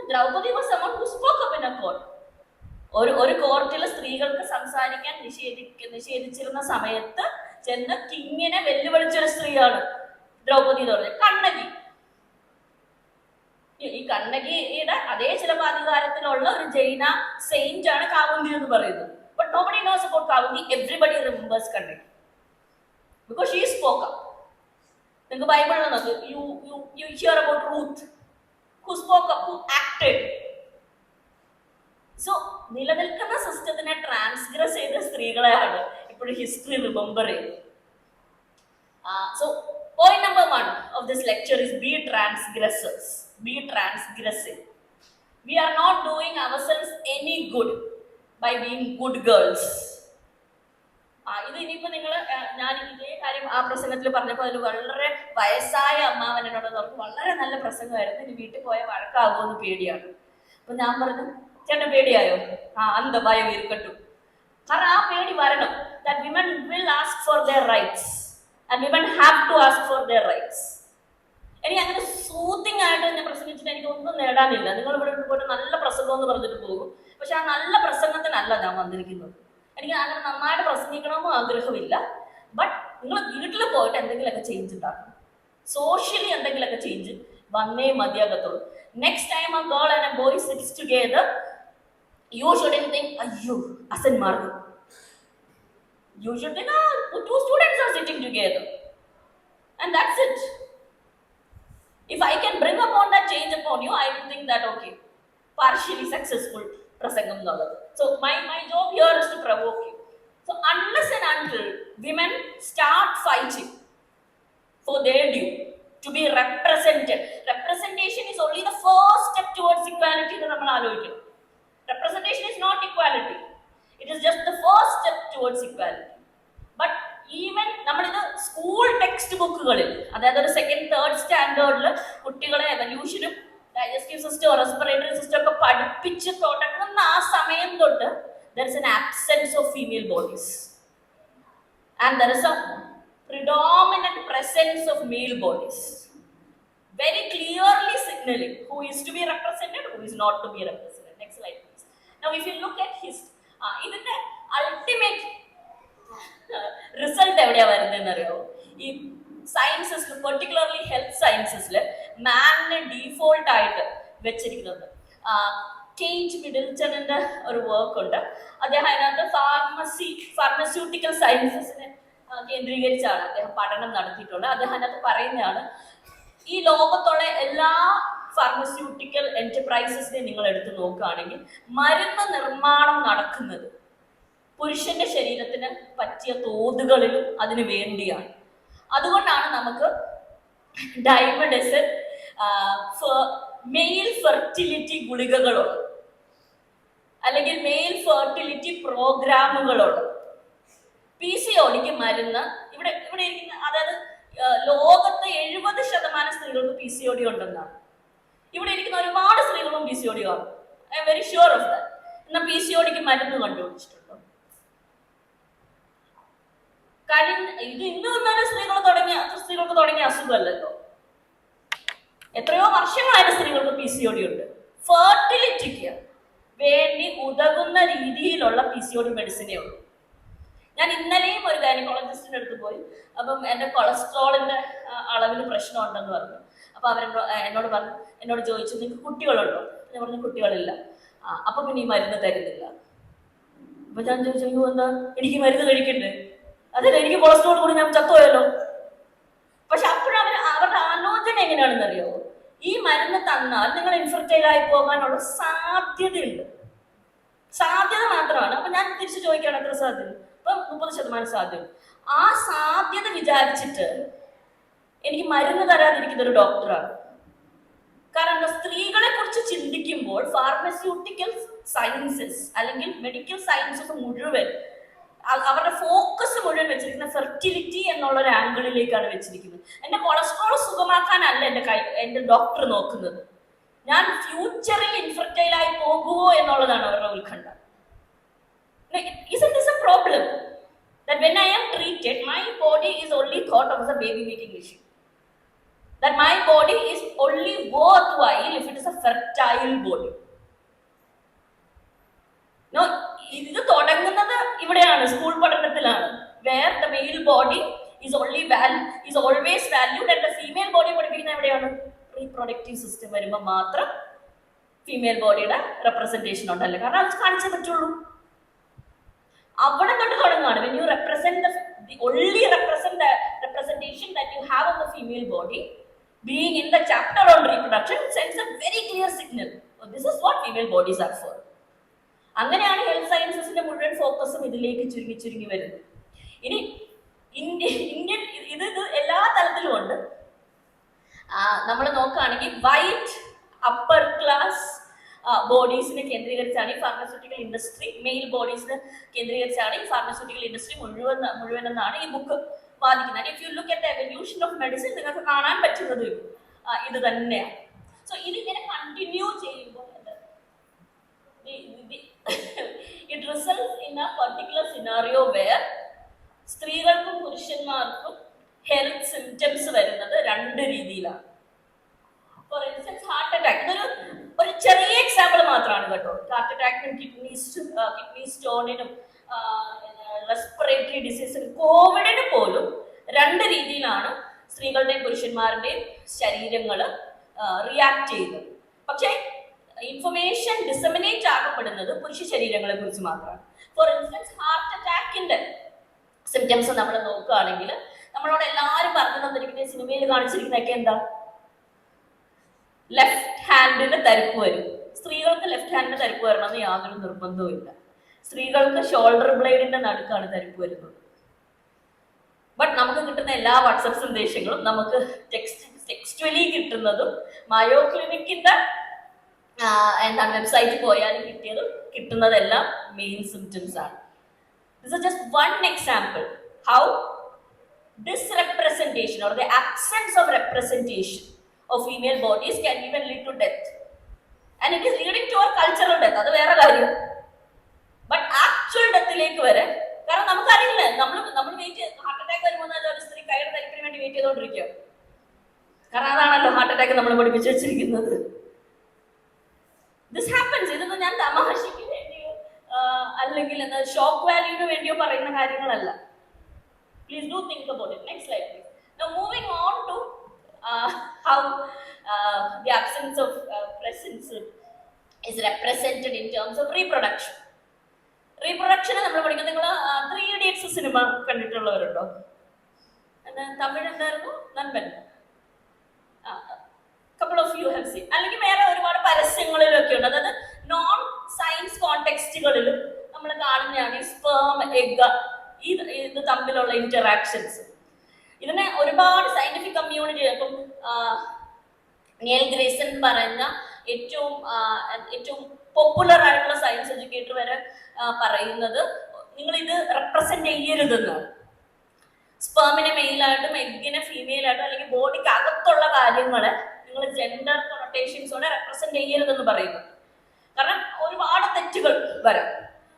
Draupadi was someone who spoke up in a court. ഒരു കോർട്ടിൽ സ്ത്രീകൾക്ക് സംസാരിക്കാൻ നിഷേധിച്ചിരുന്ന സമയത്ത് ചെന്ന് കിങ്ങിനെ വെല്ലുവിളിച്ചൊരു സ്ത്രീയാണ് ദ്രൗപദി എന്ന് പറഞ്ഞത്. കണ്ണകി, ഈ കണ്ണകിയുടെ അതേ ചിലപ്പാധികാരത്തിലുള്ള ഒരു ജൈന സെയിന്റ് ആണ് കാവുന്തി എന്ന് പറയുന്നത്. But nobody knows about Kavundi. Everybody remembers Kannaki because she spoke up. നിങ്ങൾക്ക് ബൈബിളിൽ നോക്ക്, you hear about Ruth, who spoke up, who acted. So നിലനിൽക്കുന്ന സിസ്റ്റത്തിനെ ട്രാൻസ്ഗ്രസ് ചെയ്ത സ്ത്രീകളെയാണ് ഇപ്പോഴും ഹിസ്റ്ററി റിമെമ്പർ ചെയ്യുന്നത്. So point number 1 of this lecture is be transgressors, be transgressive. We are not doing ourselves any good by being good girls. ഇത് ഇനിയിപ്പോ നിങ്ങൾ, ഞാൻ ഇതേ കാര്യം ആ പ്രസംഗത്തിൽ പറഞ്ഞപ്പോൾ അതിൽ വളരെ വയസ്സായ അമ്മാവൻ എന്നോട് പറഞ്ഞു, വളരെ നല്ല പ്രസംഗമായിരുന്നു, ഇനി വീട്ടിൽ പോയാൽ വഴക്കാകുമെന്ന് പേടിയാണ്. അപ്പൊ ഞാൻ പറഞ്ഞു, ചേട്ടൻ പേടിയായോ? അന്ത ഭയം ഇരിക്കട്ടു. കാരണം ആ പേടി വരണം. That women will ask for their rights and women have to ask for their rights. എനിക്ക് അങ്ങനെ സൂത്തിങ് ആയിട്ട് ഞാൻ പ്രസംഗിച്ചിട്ട് എനിക്ക് ഒന്നും നേടാനില്ല. നിങ്ങൾ ഇവിടെ പോയിട്ട് നല്ല പ്രസംഗം എന്ന് പറഞ്ഞിട്ട് പോകും, പക്ഷെ ആ നല്ല പ്രസംഗത്തിനല്ല ഞാൻ വന്നിരിക്കുന്നത്. എനിക്ക് അങ്ങനെ നന്നായിട്ട് പ്രസംഗിക്കണമെന്നും ആഗ്രഹമില്ല. ബട്ട് നിങ്ങൾ വീട്ടിൽ പോയിട്ട് എന്തെങ്കിലുമൊക്കെ ചേഞ്ച് ഉണ്ടാക്കണം, സോഷ്യലി എന്തെങ്കിലുമൊക്കെ ചേഞ്ച് വന്നേ മതിയാകത്തുള്ളൂ. Next time a girl and a boy sits together, you shouldn't think, അയ്യോ Asan മാർഗു. You should think, two students are sitting together and that's it. If I can bring upon that change upon you, I will think that okay, partially successful prasangam nallathu. So my job here is to provoke you. So unless and until women start fighting for their due to be represented, representation is only the first step towards equality nu nammal aalokikku. Representation is not equality, it is just the first step towards equality. But even നമ്മളിത് school text ബുക്കുകളിൽ, അതായത് ഒരു 2nd 3rd സ്റ്റാൻഡേർഡിൽ കുട്ടികളെ എവല്യൂഷനും digestive system, respiratory system ഒക്കെ പഠിപ്പിച്ച് തുടങ്ങുന്ന ആ സമയം തൊട്ട് there is an absence of female bodies and there is a predominant presence of male bodies. very clearly signaling who is to be represented, who is not to be represented. Next slide, please. Now, if you look at ഇതിന്റെ ultimate result എവിടെയാ വരുന്നതെന്ന് അറിയാമോ? ഈ സയൻസസിൽ, particularly health സയൻസസിൽ മാനിനെ default ആയിട്ട് വെച്ചിരിക്കുന്നത് Kate മിഡിൽട്ടണിന്റെ ഒരു work ഉണ്ട്. അദ്ദേഹം അതിനകത്ത് ഫാർമസ്യൂട്ടിക്കൽ സയൻസസിനെ കേന്ദ്രീകരിച്ചാണ് അദ്ദേഹം പഠനം നടത്തിയിട്ടുള്ളത്. അദ്ദേഹം അതിനകത്ത് പറയുന്നതാണ്, ഈ ലോകത്തുള്ള എല്ലാ ഫാർമസ്യൂട്ടിക്കൽ എന്റർപ്രൈസസിനെ നിങ്ങൾ എടുത്ത് നോക്കുകയാണെങ്കിൽ മരുന്ന് നിർമ്മാണം നടക്കുന്നത് പുരുഷന്റെ ശരീരത്തിന് പറ്റിയ തോതുകളിലും അതിനു വേണ്ടിയാണ്. അതുകൊണ്ടാണ് നമുക്ക് ഡൈമഡെസിൻ മെയിൽ ഫെർട്ടിലിറ്റി ഗുളികകളുണ്ട്, അല്ലെങ്കിൽ മെയിൽ ഫെർട്ടിലിറ്റി പ്രോഗ്രാമുകളുണ്ട്. PCODക്ക് മരുന്ന് ഇവിടെ ഇരിക്കുന്ന, അതായത് ലോകത്ത് 70% സ്ത്രീകൾക്ക് PCOD ഉണ്ടെന്നാണ്. ഇവിടെ ഇരിക്കുന്ന ഒരുപാട് സ്ത്രീകളും PCOD കാണും. I am very sure of that. എന്നാൽ PCODക്ക് മരുന്ന് കണ്ടുപിടിച്ചിട്ടുണ്ടോ? ഇത് ഇന്നും ഇന്നലെ സ്ത്രീകൾക്ക് തുടങ്ങിയ അസുഖമല്ലല്ലോ. എത്രയോ വർഷങ്ങളായിട്ട് സ്ത്രീകൾക്ക് PCOD ഉണ്ട്. ഫെർട്ടിലിറ്റിക്ക് വേണ്ടി ഉതകുന്ന രീതിയിലുള്ള PCOD മെഡിസിനേ ഉള്ളൂ. ഞാൻ ഇന്നലെയും ഒരു ഗൈനക്കോളജിസ്റ്റിന്റെ അടുത്ത് പോയി. അപ്പം എന്റെ കൊളസ്ട്രോളിന്റെ അളവിന് പ്രശ്നമുണ്ടെന്ന് പറഞ്ഞു. അപ്പൊ എന്നോട് ചോദിച്ചു, നിങ്ങൾക്ക് കുട്ടികളുണ്ടോ? ഞാൻ പറഞ്ഞു, കുട്ടികളില്ല. അപ്പൊ പിന്നെ ഈ മരുന്ന് തരുന്നില്ല. അപ്പൊ ഞാൻ ചോദിച്ചു, എന്താ എനിക്ക് മരുന്ന് കഴിക്കണ്ടേ? അതല്ല, എനിക്ക് കൊളസ്ട്രോൾ കൂടി ഞാൻ ചത്തുപോയല്ലോ. പക്ഷെ അവരുടെ ആലോചന എങ്ങനെയാണെന്ന് അറിയാമോ? ഈ മരുന്ന് തന്നാൽ നിങ്ങൾ ഇൻഫെർട്ടൈൽ ആയി പോകാനുള്ള സാധ്യതയുണ്ട്. സാധ്യത മാത്രമാണ്. അപ്പൊ ഞാൻ തിരിച്ചു ചോദിക്കുകയാണ്, എത്ര സാധ്യത? ഇപ്പൊ 30% സാധ്യത. ആ സാധ്യത വിചാരിച്ചിട്ട് എനിക്ക് മരുന്ന് തരാതിരിക്കുന്ന ഒരു ഡോക്ടറാണ്. കാരണം സ്ത്രീകളെ കുറിച്ച് ചിന്തിക്കുമ്പോൾ ഫാർമസ്യൂട്ടിക്കൽ സയൻസസ് അല്ലെങ്കിൽ മെഡിക്കൽ സയൻസസ് മുഴുവൻ അവരുടെ ഫോക്കസ് മുഴുവൻ വെച്ചിരിക്കുന്ന ഫെർട്ടിലിറ്റി എന്നുള്ള ഒരു ആംഗിളിലേക്കാണ് വെച്ചിരിക്കുന്നത്. എന്റെ കൊളസ്ട്രോൾ സുഖമാക്കാനല്ല എന്റെ ഡോക്ടർ നോക്കുന്നത്, ഞാൻ ഫ്യൂച്ചറിൽ ഇൻഫെർട്ടൈൽ ആയി പോകുമോ എന്നുള്ളതാണ് അവരുടെ ഉത്കണ്ഠ. Isn't this a problem? That when I am treated, my body is only thought of as a baby making machine. That my body is only worthwhile if it is a fertile body. No, ഇത് തുടങ്ങുന്നത് ഇവിടെയാണ്, school പഠനത്തിലാണ്. Where the male body is always valued and the female body പഠിപ്പിക്കുന്നത് എവിടെയാണ്? Reproductive system വരുമ്പോൾ മാത്രം female ബോഡിയുടെ representation ഉണ്ടല്ലോ. കാരണം അത് കാണിച്ചേ പറ്റുള്ളൂ. അവിടെ തൊട്ട് തുടങ്ങുകയാണ്. When you represent the only representation that you have of the female body being in the chapter on reproduction, it sends a very clear signal. So this is what female bodies are for. അങ്ങനെയാണ് health സയൻസസിന്റെ മുഴുവൻ ഫോക്കസും ഇതിലേക്ക് ചുരുങ്ങി വരുന്നത്. ഇനി Indian ഇത് എല്ലാ തലത്തിലും ഉണ്ട്. നമ്മൾ നോക്കുകയാണെങ്കിൽ വൈറ്റ് അപ്പർ ക്ലാസ് ബോഡീസിനെ കേന്ദ്രീകരിച്ചാണ് ഈ ഫാർമസ്യൂട്ടിക്കൽ ഇൻഡസ്ട്രി, മെയിൽ ബോഡീസിനെ കേന്ദ്രീകരിച്ചാണ് ഈ ഫാർമസ്യൂട്ടിക്കൽ ഇൻഡസ്ട്രി മുഴുവൻ എന്നാണ് ഈ ബുക്ക് വാദിക്കുന്നത്. If you look at the evolution of medicine, നിങ്ങൾക്ക് കാണാൻ പറ്റുന്നത് ഇത് തന്നെയാണ്. സോ ഇതിങ്ങനെ കണ്ടിന്യൂ ചെയ്യുമ്പോൾ it results in a particular scenario where സ്ത്രീകൾക്കും പുരുഷന്മാർക്കും ഹെൽത്ത് സിംറ്റംസ് വരുന്നത് രണ്ട് രീതിയിലാണ്. ഫോർ ഇൻസ്റ്റൻസ് ഹാർട്ട് അറ്റാക്ക്, ഒരു ചെറിയ എക്സാമ്പിൾ മാത്രമാണ് കേട്ടോ. ഹാർട്ട് അറ്റാക്കിനും കിഡ്നി സ്റ്റോണിനും റെസ്പിറേറ്ററി ഡിസീസിനും കോവിഡിന് പോലും രണ്ട് രീതിയിലാണ് സ്ത്രീകളുടെയും പുരുഷന്മാരുടെയും ശരീരങ്ങൾ റിയാക്ട് ചെയ്യുന്നത്. പക്ഷേ ഇൻഫർമേഷൻ ഡിസമിനേറ്റ് ആക്കപ്പെടുന്നത് പുരുഷ ശരീരങ്ങളെ കുറിച്ച് മാത്രമാണ്. ഫോർ ഇൻസ്റ്റൻസ് ഹാർട്ട് അറ്റാക്കിന്റെ സിംറ്റംസ് നമ്മൾ നോക്കുകയാണെങ്കിൽ നമ്മളോട് എല്ലാവരും പറഞ്ഞു തന്നിരിക്കുന്ന സിനിമയിൽ കാണിച്ചിരിക്കുന്നതൊക്കെ എന്താ? ലെഫ്റ്റ് ഹാൻഡിന് തരിപ്പ് വരും. സ്ത്രീകൾക്ക് ലെഫ്റ്റ് ഹാൻഡിന് തരിപ്പ് വരണമെന്ന് യാതൊരു നിർബന്ധവും ഇല്ല. സ്ത്രീകൾക്ക് ഷോൾഡർ ബ്ലേഡിന്റെ നടുക്കാണ് തരിപ്പ് വരുന്നത്. ബട്ട് നമുക്ക് കിട്ടുന്ന എല്ലാ വാട്സപ്പ് സന്ദേശങ്ങളും നമുക്ക് ടെക്സ്റ്റുവലി കിട്ടുന്നതും മയോ ക്ലിനിക്കിന്റെ വെബ്സൈറ്റിൽ പോയാലും കിട്ടുന്നതെല്ലാം മെയിൻ സിംറ്റംസ് ആണ്. This is just one example how disrepresentation or the absence of representation of female bodies can even lead to death, and it is leading to our cultural death. അത് വേറെ കാര്യം. But actual ഡെത്തിലേക്ക് വരെ, കാരണം നമുക്കറിയില്ല, നമ്മൾ wait heart attack വരുമ്പോൾ ഒരു സ്ത്രീ കൈയുടെ തരിപ്പിന് വേണ്ടി വെയിറ്റ് ചെയ്തുകൊണ്ടിരിക്കുക. കാരണം അതാണല്ലോ ഹാർട്ട് അറ്റാക്ക് നമ്മൾ പഠിപ്പിച്ചു വെച്ചിരിക്കുന്നത്. This happens. ഇതൊന്നും ഞാൻ തമാശയ്ക്ക് വേണ്ടിയോ അല്ലെങ്കിൽ ഷോക്ക് വാല്യൂവിന് വേണ്ടിയോ പറയുന്ന കാര്യങ്ങളല്ല. Please do think about it. Next slide please. Now moving on to how the absence of presence is represented in terms of reproduction. റീപ്രൊഡക്ഷനെ നമ്മൾ പഠിക്കുന്നത്, നിങ്ങൾ 3 Idiots സിനിമ കണ്ടിട്ടുള്ളവരുണ്ടോ? തമിഴ് എന്തായിരുന്നു? Nanban. Couple of you have seen. അല്ലെങ്കിൽ വേറെ ഒരുപാട് പരസ്യങ്ങളിലൊക്കെ ഉണ്ട്. അതായത് നോൺ സയൻസ് കോണ്ടെക്സ്റ്റുകളിൽ നമ്മൾ കാണുന്നതാണ് ഈ സ്പേം, എഗ്, ഇത് തമ്മിലുള്ള ഇന്ററാക്ഷൻസ്. ഇതിനെ ഒരുപാട് സയന്റിഫിക് കമ്മ്യൂണിറ്റി, ഇപ്പം നിയൽ ഗ്രേസൺ പറയുന്ന ഏറ്റവും പോപ്പുലർ ആയിട്ടുള്ള സയൻസ് എഡ്യൂക്കേറ്റർ വരെ പറയുന്നത് നിങ്ങൾ ഇത് റെപ്രസെന്റ് ചെയ്യരുതെന്നാണ്. സ്പേമിനെ മെയിലായിട്ടും എഗ്ഗിനെ ഫീമെയിലായിട്ടും അല്ലെങ്കിൽ ബോഡിക്ക് അകത്തുള്ള കാര്യങ്ങളെ നിങ്ങൾ ജെൻഡർ കൊണോട്ടേഷൻസോടെ റെപ്രസെന്റ് ചെയ്യരുതെന്ന് പറയുന്നു. കാരണം ഒരുപാട് തെറ്റുകൾ വരാം.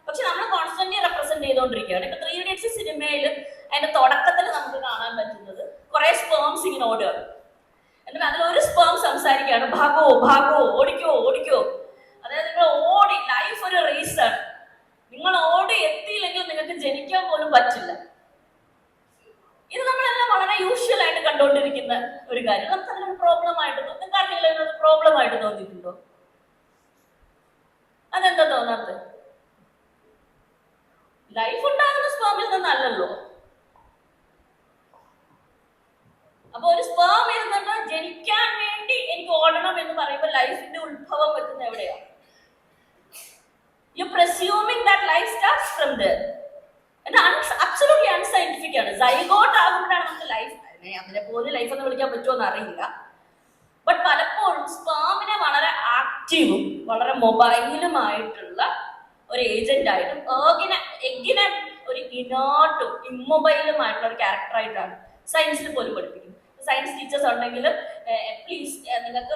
പക്ഷെ നമ്മൾ കോൺസ്റ്റന്റ്ലി റെപ്രസെന്റ് ചെയ്തുകൊണ്ടിരിക്കുകയാണ്. ഇപ്പൊ 3 Idiots സിനിമയിൽ അതിന്റെ തുടക്കത്തിൽ നമുക്ക് കാണാൻ പറ്റുന്നത് കുറെ സ്പേംസ് ഇങ്ങനെ ഓടുകയാണ്. എന്നിട്ട് അതിലൊരു സ്പേം സംസാരിക്കുകയാണ്, ഭാഗോ ഭാഗോ, ഓടിക്കോ ഓടിക്കോ. അതായത് നിങ്ങൾ ഓടി, ലൈഫ് ഒരു റേസാണ്. നിങ്ങൾ ഓടി എത്തിയില്ലെങ്കിൽ നിങ്ങൾക്ക് ജനിക്കാൻ പോലും പറ്റില്ല. ഇത് നമ്മളെല്ലാം വളരെ യൂഷ്വൽ ആയിട്ട് കണ്ടുകൊണ്ടിരിക്കുന്ന ഒരു കാര്യം. നമുക്ക് അതിനൊരു പ്രോബ്ലം ആയിട്ട് നിങ്ങൾക്ക് പ്രോബ്ലം ആയിട്ട് തോന്നിയിട്ടുണ്ടോ? അതെന്താ തോന്നാത്തത്? ലൈഫ് ഉണ്ടാകുന്ന സ്പേമിൽ നിന്നല്ലല്ലോ. അപ്പൊ ഒരു സ്പേം ഇരുന്നിട്ട് ജനിക്കാൻ വേണ്ടി എനിക്ക് ഓടണം എന്ന് പറയുമ്പോൾ ലൈഫിന്റെ ഉത്ഭവം വെക്കുന്ന എവിടെയാണ്? You presuming that life starts from there. Absolutely unscientific ആണ്. സൈഗോട്ട് ആകുമ്പോഴാണ് നമുക്ക് ലൈഫ്, അതിനെ പോലെ ലൈഫ് എന്ന് വിളിക്കാൻ പറ്റുമോ എന്ന് അറിയില്ല. ബട്ട് പലപ്പോഴും സ്പേമിനെ വളരെ ആക്റ്റീവും വളരെ മൊബൈലുമായിട്ടുള്ള ഒരു ഏജന്റ് ആയിട്ടും എഗ്ഗിനെ ഒരു ഇനോട്ടും ഇമ്മൊബൈലുമായിട്ടുള്ള ഒരു ക്യാരക്ടറായിട്ടാണ് സയൻസിൽ പോലും പഠിപ്പിക്കുന്നത്. സയൻസ് ടീച്ചേഴ്സ് ഉണ്ടെങ്കിൽ പ്ലീസ് നിങ്ങൾക്ക്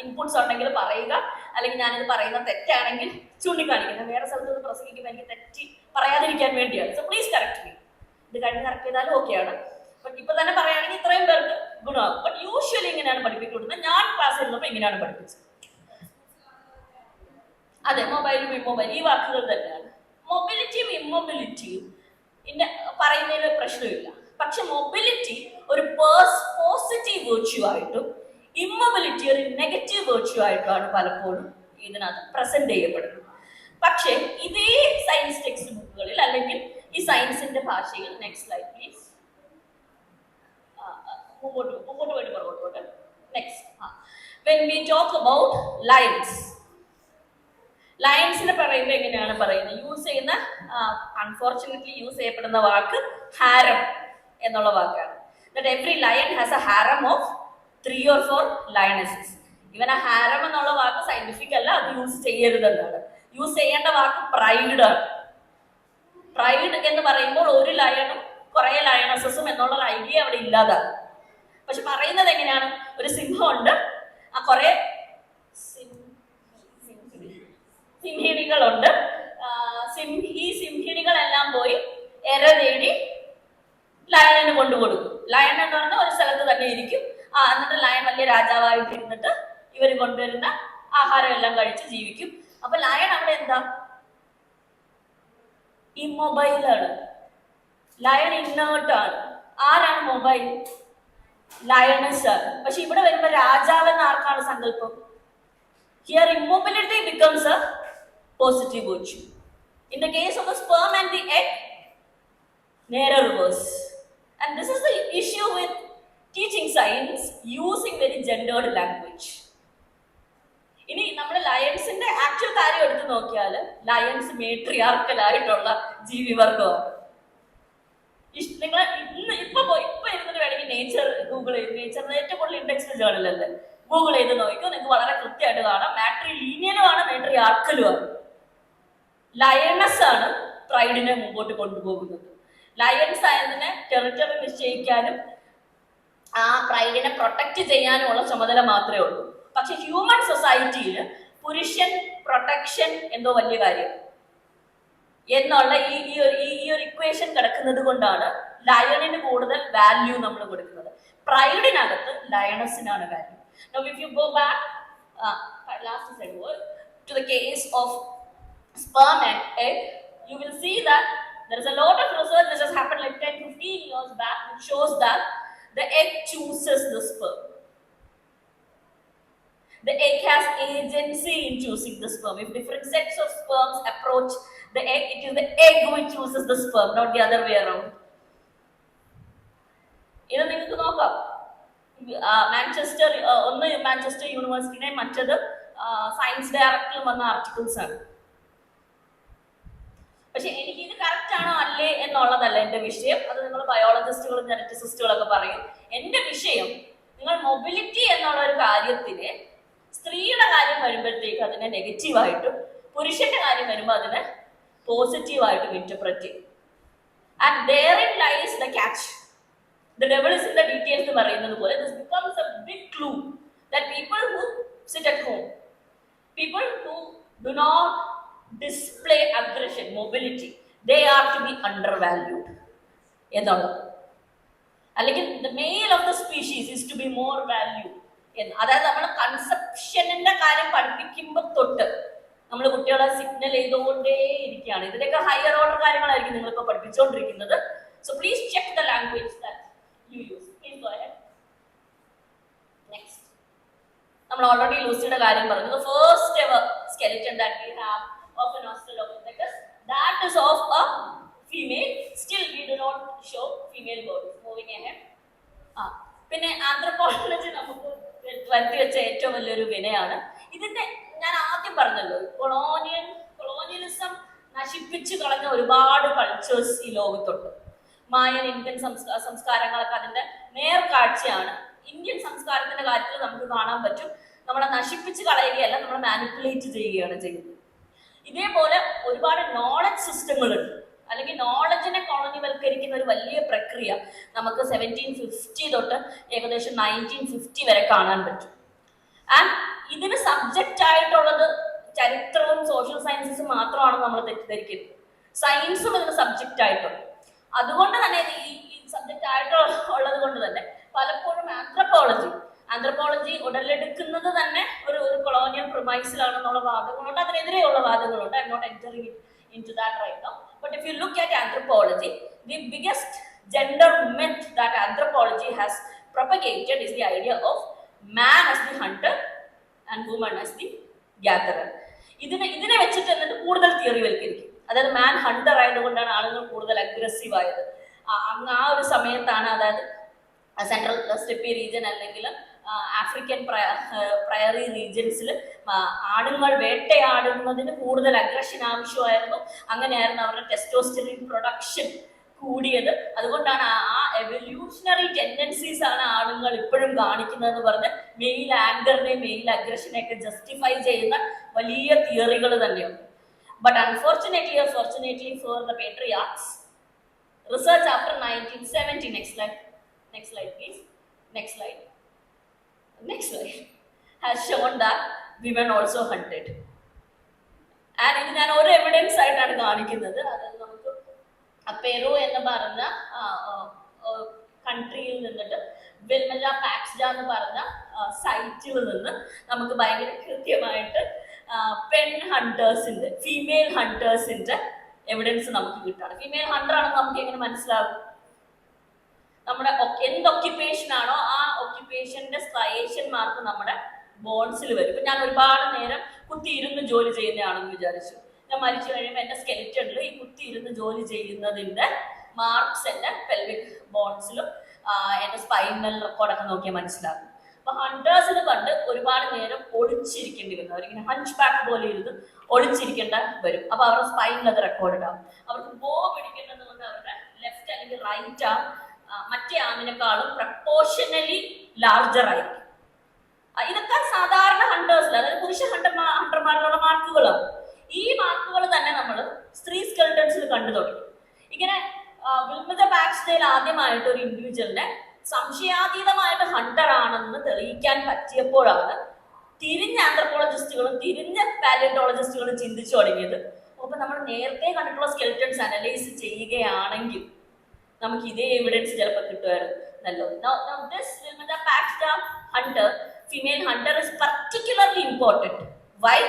ഇൻപുട്സ് ഉണ്ടെങ്കിൽ പറയുക, അല്ലെങ്കിൽ ഞാനിത് പറയുന്നത് തെറ്റാണെങ്കിൽ ചൂണ്ടിക്കാണിക്കുക. വേറെ സ്ഥലത്ത് നിന്ന് പ്രസംഗിക്കുമ്പോൾ എനിക്ക് തെറ്റി പറയാതിരിക്കാൻ വേണ്ടിയാണ്. So please correct me. ഇത് കഴിഞ്ഞ് കറക്റ്റ് ചെയ്താലും ഓക്കെയാണ്. ബട്ട് ഇപ്പൊ തന്നെ പറയുകയാണെങ്കിൽ ഇത്രയും പേർക്ക് ഗുണമാകും. ബട്ട് യൂഷ്വലി ഇങ്ങനെയാണ് പഠിപ്പിക്കുന്നത്. ഞാൻ ക്ലാസ്സിൽ നിന്നപ്പോൾ ഇങ്ങനെയാണ് പഠിപ്പിച്ചത്. അതെ, മൊബൈലും ഇമ്മൊബൈൽ ഈ വാക്കുകൾ തന്നെയാണ്. മൊബിലിറ്റിയും ഇമ്മൊബിലിറ്റിയും പറയുന്നതിൽ പ്രശ്നമില്ല. പക്ഷെ മൊബിലിറ്റി ഒരു പോസിറ്റീവ് വേർച്യൂ ആയിട്ടും ഇമ്മൊബിലിറ്റി ഒരു നെഗറ്റീവ് വേർച്യൂ ആയിട്ടുമാണ് പലപ്പോഴും ഇതിനകത്ത് പ്രസന്റ് ചെയ്യപ്പെടുന്നത്. പക്ഷെ ഇതേ സയൻസ് ടെക്സ്റ്റ് ബുക്കുകളിൽ അല്ലെങ്കിൽ ഈ സയൻസിന്റെ ഭാഷയിൽ, നെക്സ്റ്റ് സ്ലൈഡ് പ്ലീസ്, മുമ്പോട്ട് പോയിട്ട് പുറകോട്ട്. Next, when we talk about lions, ലയൺസിനെ പറയുമ്പോൾ എങ്ങനെയാണ് പറയുന്നത്? യൂസ് ചെയ്യുന്ന അൺഫോർച്ചുനേറ്റ്ലി യൂസ് ചെയ്യപ്പെടുന്ന വാക്ക് ഹാരം എന്നുള്ള വാക്കാണ്. That every lion has a harem of 3 or 4 lionesses. ഇവൻ ആ ഹാരം എന്നുള്ള വാക്ക് സയന്റിഫിക് അല്ല, അത് യൂസ് ചെയ്യരുതെന്നാണ്. യൂസ് ചെയ്യേണ്ട വാക്ക് പ്രൈഡ് ആണ്. പ്രൈഡ് എന്ന് പറയുമ്പോൾ ഒരു ലയണും കുറെ ലയണസസും എന്നുള്ള ഒരു ഐഡിയ അവിടെ ഇല്ലാതാണ്. പക്ഷെ പറയുന്നത് എങ്ങനെയാണ്? ഒരു സിംഹമുണ്ട്, ആ കുറെ സിംഹിണികളുണ്ട്. ഈ സിംഹിണികളെല്ലാം പോയി എര തേടി ലയണിന് കൊണ്ടുകൊടുക്കും. ലയൺ എന്ന് പറഞ്ഞാൽ ഒരു സ്ഥലത്ത് തന്നെ ഇരിക്കും. എന്നിട്ട് ലയൺ വലിയ രാജാവായിട്ട് ഇരുന്നിട്ട് ഇവർ കൊണ്ടുവരുന്ന ആഹാരം എല്ലാം കഴിച്ച് ജീവിക്കും. അപ്പൊ ലയൺ അവിടെ എന്താ? ഇമ്മൊബൈലാണ്. ലയൺ ഇന്നേർട്ടാണ്. ആരാണ് മൊബൈൽ? ലയണസ് ആണ്. പക്ഷെ ഇവിടെ വരുമ്പോ രാജാവെന്ന് ആർക്കാണ് സങ്കല്പം? Here immobility becomes a positive virtue. In the case of the sperm and the egg, near reverse. And this is the issue with teaching science using very gendered language. ഇനി നമ്മൾ ലയൺസിന്റെ actual കാര്യം എടുത്ത് നോക്കിയാൽ ലയൺസ് മേട്രിയാർക്കൽ ആയിട്ടുള്ള ജീവിവർഗമാണ്. നിങ്ങൾ ഇപ്പൊ ഇരുന്നിട്ട് വേണമെങ്കിൽ നേച്ചർ ഗൂഗിൾ ചെയ്ത്, നേച്ചറിന് ഏറ്റവും കൂടുതൽ ഇൻഡെക്സ് ജേണലല്ലേ, ഗൂഗിൾ ചെയ്ത് നോക്കിയോ, നിങ്ങൾക്ക് വളരെ കൃത്യമായിട്ട് കാണാം. മാട്രി ലീനിയനുമാണ്, മാട്രി ആർക്കലുമാണ്. ലയണസ് ആണ് പ്രൈഡിനെ മുമ്പോട്ട് കൊണ്ടുപോകുന്നത്. ലയൺസ് ആയതിനെ ടെറിട്ടറി നിശ്ചയിക്കാനും ആ പ്രൈഡിനെ പ്രൊട്ടക്ട് ചെയ്യാനുമുള്ള ചുമതല മാത്രമേ ഉള്ളൂ. പക്ഷെ ഹ്യൂമൻ സൊസൈറ്റിയിൽ പുരുഷൻ പ്രൊട്ടക്ഷൻ എന്തോ വലിയ കാര്യം എന്നുള്ള ഈ ഒരു ഇക്വേഷൻ കിടക്കുന്നത് കൊണ്ടാണ് ലയണിന് കൂടുതൽ വാല്യൂ നമ്മൾ കൊടുക്കുന്നത്. പ്രൈഡിനകത്ത് ലയണസിനാണ് value. Now, if you go back, last slide, to the case of sperm and egg, you will see that there is a lot of research which has happened like 10-15 years back, which shows that the egg chooses the sperm. The egg has agency in choosing the sperm. If different sets of sperms approach the egg, it is the egg which chooses the sperm, not the other way around. ഇത് നിങ്ങൾക്ക് നോക്കാം. Manchester യൂണിവേഴ്സിറ്റിയുടെ മറ്റത് science ഡയറക്ടറിൽ വന്ന articles ആണ്. പക്ഷെ എനിക്ക് ഇത് കറക്റ്റ് ആണോ അല്ലേ എന്നുള്ളതല്ല എന്റെ വിഷയം. അത് നിങ്ങൾ ബയോളജിസ്റ്റുകളും ജനറ്റിസിസ്റ്റുകളൊക്കെ പറയും. എന്റെ വിഷയം, നിങ്ങൾ മൊബിലിറ്റി എന്നുള്ള ഒരു കാര്യത്തിനെ സ്ത്രീയുടെ കാര്യം വരുമ്പോഴത്തേക്ക് അതിനെ നെഗറ്റീവായിട്ടും പുരുഷന്റെ കാര്യം വരുമ്പോൾ അതിനെ പോസിറ്റീവായിട്ടും ഇന്റർപ്രറ്റ് ചെയ്യും. And therein lies the catch. The devil is in the details എന്ന് പറയുന്നത് പോലെ this becomes a big clue that people who sit at home, people who do not display aggression, mobility, they are to be undervalued എന്നുള്ളത്. അല്ലെങ്കിൽ the male of the species is to be more valued എന്ന്. അതായത് നമ്മൾ കൺസെപ്ഷനിന്റെ കാര്യം പഠിപ്പിക്കുമ്പോൾ തൊട്ട് നമ്മൾ കുട്ടികളെ സിഗ്നൽ ചെയ്തുകൊണ്ടേ ഇരിക്കുകയാണ്. ഇതിന്റെയൊക്കെ ഹയർ ഓർഡർ കാര്യങ്ങളായിരിക്കും നിങ്ങളിപ്പോൾ പഠിപ്പിച്ചുകൊണ്ടിരിക്കുന്നത്. So please check the language that you use. Please go ahead. Next. നമ്മൾ ഓൾറെഡി ലൂസിയുടെ കാര്യം പറഞ്ഞു. The first ever skeleton that we have of an Australopithecus, that is of a female. Still we do not show female bodies. Moving ahead. പിന്നെ anthropology നമുക്ക് വരുത്തി വെച്ച ഏറ്റവും വലിയൊരു വിനയാണ്. ഇതിന്റെ ഞാൻ ആദ്യം പറഞ്ഞല്ലോ, കൊളോണിയലിസം നശിപ്പിച്ചു കളഞ്ഞ ഒരുപാട് കൾച്ചേഴ്സ് ഈ ലോകത്തുണ്ട്. മായൻ, ഇന്ത്യൻ സംസ്കാരങ്ങളൊക്കെ അതിന്റെ നേർക്കാഴ്ചയാണ്. ഇന്ത്യൻ സംസ്കാരത്തിന്റെ കാര്യത്തിൽ നമുക്ക് കാണാൻ പറ്റും, നമ്മളെ നശിപ്പിച്ച് കളയുകയല്ല, നമ്മളെ മാനിപ്പുലേറ്റ് ചെയ്യുകയാണ് ചെയ്യുന്നത്. ഇതേപോലെ ഒരുപാട് നോളജ് സിസ്റ്റങ്ങളുണ്ട്, അല്ലെങ്കിൽ നോളജിനെ കോളനിവൽക്കരിക്കുന്ന ഒരു വലിയ പ്രക്രിയ നമുക്ക് 1750 തൊട്ട് ഏകദേശം 1950 വരെ കാണാൻ പറ്റും. ആൻഡ് ഇതിന് സബ്ജക്റ്റ് ആയിട്ടുള്ളത് ചരിത്രവും സോഷ്യൽ സയൻസസും മാത്രമാണ് നമ്മൾ തെറ്റിദ്ധരിക്കുന്നത്. സയൻസും ഇതിന് സബ്ജക്റ്റ് ആയിട്ടുണ്ട്. അതുകൊണ്ട് തന്നെ ഈ സബ്ജക്റ്റ് ആയിട്ടുള്ളത് കൊണ്ട് തന്നെ പലപ്പോഴും ആന്ത്രപ്പോളജി ഉടലെടുക്കുന്നത് തന്നെ ഒരു കൊളോണിയൽ പ്രൊമൈസിലാണെന്നുള്ള വാദങ്ങളുണ്ട്, അതിനെതിരെയുള്ള വാദങ്ങളുണ്ട്. I'm not entering into that right now, but if you look at anthropology, the biggest gender myth that anthropology has propagated is the idea of man as the hunter and woman as the gatherer. ഇതിനെ വെച്ചിട്ട് എന്നിട്ട് കൂടുതൽ theory വൽക്കരിക്കും. അതായത് മാൻ Hunter ആയതുകൊണ്ടാണ് ആളുകൾ കൂടുതൽ aggressive ആയത്. അങ്ങ് ആ ഒരു സമയത്താണ്, അതായത് സെൻട്രൽ സ്റ്റെപ്പി റീജിയൻ അല്ലെങ്കിൽ ആഫ്രിക്കൻ പ്രയറി റീജിയൻസിൽ ആണുങ്ങൾ വേട്ടയാടുന്നതിന് കൂടുതൽ അഗ്രഷൻ ആവശ്യമായിരുന്നു. അങ്ങനെയായിരുന്നു അവരുടെ ടെസ്റ്റോസ്റ്റെറോൺ പ്രൊഡക്ഷൻ കൂടിയത്. അതുകൊണ്ടാണ് ആ എവല്യൂഷണറി ടെൻഡൻസീസ് ആണ് ആണുങ്ങൾ ഇപ്പോഴും കാണിക്കുന്നതെന്ന് പറഞ്ഞ് മെയിൽ ആങ്കറിനെയും മെയിൽ അഗ്രഷനെയൊക്കെ ജസ്റ്റിഫൈ ചെയ്യുന്ന വലിയ തിയറികൾ തന്നെയുണ്ട്. But unfortunately or fortunately for the patriarchs, research after 1970, next slide please, next slide, has shown that women also hunted. And ഇത് ഞാൻ ഒരു എവിഡൻസ് ആയിട്ടാണ് കാണിക്കുന്നത്. അതായത് നമുക്ക് പെറു എന്ന് പറഞ്ഞ കൺട്രിയിൽ നിന്നിട്ട് വെൽമല പാക്സ്ഡ എന്ന് പറഞ്ഞ സൈറ്റിൽ നിന്ന് നമുക്ക് ഭയങ്കര കൃത്യമായിട്ട് ഫീമെയിൽ ഹണ്ടേഴ്സിന്റെ എവിഡൻസ് നമുക്ക് കിട്ടാണ്. ഫീമെയിൽ ഹണ്ടർ ആണെന്ന് നമുക്ക് എങ്ങനെ മനസ്സിലാകും? നമ്മുടെ എന്ത് ഒക്യുപ്പേഷൻ ആണോ ആ ഒക്യുപ്പേഷന്റെ സ്ട്രയേഷൻ മാർക്ക് നമ്മുടെ ബോൺസിൽ വരും. ഇപ്പൊ ഞാൻ ഒരുപാട് നേരം കുത്തിയിരുന്ന് ജോലി ചെയ്യുന്നതാണെന്ന് വിചാരിച്ചു. ഞാൻ മരിച്ചു കഴിയുമ്പോൾ എന്റെ സ്കെലിറ്റണിൽ ഈ കുത്തിയിരുന്ന് ജോലി ചെയ്യുന്നതിന്റെ മാർക്സ് എന്റെ പെൽവിക് ബോൺസിലും എന്റെ സ്പൈനൽ റെക്കോർഡൊക്കെ നോക്കിയാൽ മനസ്സിലാകും. അപ്പൊ ഹണ്ടേഴ്സിന് പണ്ട് ഒരുപാട് നേരം ഒളിച്ചിരിക്കേണ്ടി വരും. അവരിങ്ങനെ ഹഞ്ച് ബാക്ക് പോലെ ഇരുന്ന് ഒളിച്ചിരിക്കേണ്ട വരും. അപ്പൊ അവരുടെ സ്പൈനിൽ അത് റെക്കോർഡ് ഉണ്ടാവും. അവർക്ക് ബോ പിടിക്കേണ്ടത് കൊണ്ട് അവരുടെ ലെഫ്റ്റ് അല്ലെങ്കിൽ റൈറ്റ് ആം മറ്റേ ആമിനെക്കാളും പ്രപ്പോർഷനലി ലാർജർ ആയിരിക്കും. ഇതൊക്കെ സാധാരണ ഹണ്ടേഴ്സിൽ, അതായത് പുരുഷ ഹണ്ടർമാരിലുള്ള മാർക്കുകളാണ്. ഈ മാർക്കുകൾ തന്നെ നമ്മൾ സ്ത്രീ സ്കെൽട്ടൺസിൽ കണ്ടു തുടങ്ങി. ഇങ്ങനെ വിൽമത പാക്സ്ഡേൽ ആദ്യമായിട്ട് ഒരു ഇൻഡിവിജ്വലിനെ സംശയാതീതമായിട്ട് ഹണ്ടർ ആണെന്ന് തെളിയിക്കാൻ പറ്റിയപ്പോഴാണ് തിരിഞ്ഞ ആന്ത്രപ്പോളജിസ്റ്റുകളും തിരിഞ്ഞ പാലിയോntologists ചിന്തിച്ചു തുടങ്ങിയത്. അപ്പൊ നമ്മൾ നേരത്തെ കണ്ടിട്ടുള്ള സ്കെൽട്ടൺസ് അനലൈസ് ചെയ്യുകയാണെങ്കിൽ നമുക്ക് ഇതേ എവിഡൻസ് ചിലപ്പോൾ കിട്ടുമായിരുന്നല്ലോ. Now this Wilmata Paxton hunter female hunter is particularly important. Why?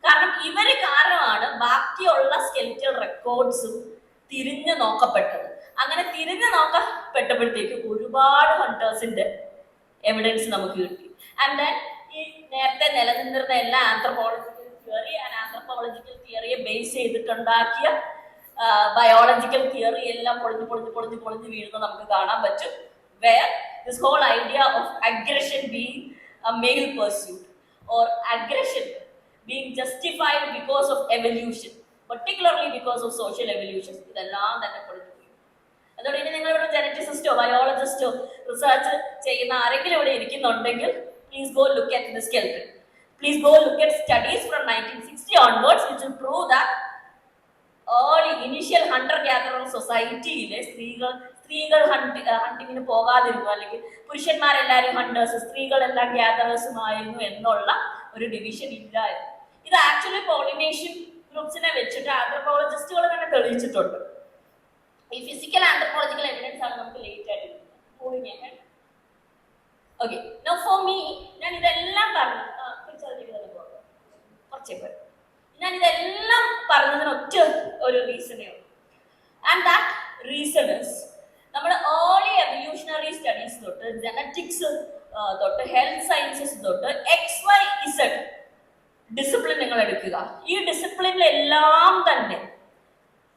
കാരണം ഇവര് കാരണമാണ് ബാക്കിയുള്ള സ്കെലിറ്റൽ റെക്കോർഡ്സും തിരിഞ്ഞു നോക്കപ്പെട്ടത്. അങ്ങനെ തിരിഞ്ഞു നോക്കപ്പെട്ടപ്പോഴത്തേക്ക് ഒരുപാട് ഹണ്ടേഴ്സിന്റെ എവിഡൻസ് നമുക്ക് കിട്ടി. ആൻഡ് ദെൻ ഈ നേരത്തെ നിലനിന്നിരുന്ന എല്ലാ ആന്ത്രപ്പോളജിക്കൽ തിയറി ആൻഡ് ആന്ത്രപ്പോളജിക്കൽ തിയറിയെ ബേസ് ചെയ്തിട്ടുണ്ടാക്കിയ ബയോളജിക്കൽ തിയറി എല്ലാം പൊളിഞ്ഞ് വീഴുന്നത് നമുക്ക് കാണാൻ പറ്റും. Where this whole idea of aggression being a male pursuit or aggression being justified because of evolution, particularly because of social evolution, ഇതെല്ലാം തന്നെ പൊളിഞ്ഞു പോയി. അതുകൊണ്ട് ഇനി നിങ്ങളിവിടെ ജനറ്റിസിസ്റ്റോ ബയോളജിസ്റ്റോ റിസർച്ച് ചെയ്യുന്ന ആരെങ്കിലും ഇവിടെ ഇരിക്കുന്നുണ്ടെങ്കിൽ please go look at the skeleton. Please go look at studies from 1960 onwards which will prove that early initial hunter gatherer സൊസൈറ്റിയിലെ സ്ത്രീകൾ ഹണ്ടിങ്ങിന് പോകാതിരുന്നു, അല്ലെങ്കിൽ പുരുഷന്മാരെല്ലാവരും ഹണ്ടേഴ്സ് സ്ത്രീകളെല്ലാം ഗ്യാദറേഴ്സുമായിരുന്നു എന്നുള്ള ഒരു ഡിവിഷൻ ഇല്ലായിരുന്നു. ഇത് ആക്ച്വലി പോളിനേഷ്യൻ ഗ്രൂപ്പ്സിനെ വെച്ചിട്ട് ആന്ത്രപ്പോളജിസ്റ്റുകൾ തന്നെ തെളിയിച്ചിട്ടുണ്ട്. ഈ ഫിസിക്കൽ ആന്ത്രപ്പോളജിക്കൽ എവിഡൻസ് ആണ് നമുക്ക് ലേറ്റ് ആയിട്ട് moving. Okay, now for me, ഞാൻ ഇതെല്ലാം പറഞ്ഞു ഞാൻ ഇതെല്ലാം പറഞ്ഞതിന് ഒറ്റ ഒരു റീസണേ ഉള്ളൂ. ആൻഡ് ദാറ്റ് റീസൺ ഇസ് നമ്മൾ ഏർലി എവല്യൂഷണറി സ്റ്റഡീസ് തൊട്ട് ജനറ്റിക്സ് തൊട്ട് ഹെൽത്ത് സയൻസസ് തൊട്ട് XYZ ഡിസിപ്ലിൻ നിങ്ങൾ എടുക്കുക. ഈ ഡിസിപ്ലിനിലെല്ലാം തന്നെ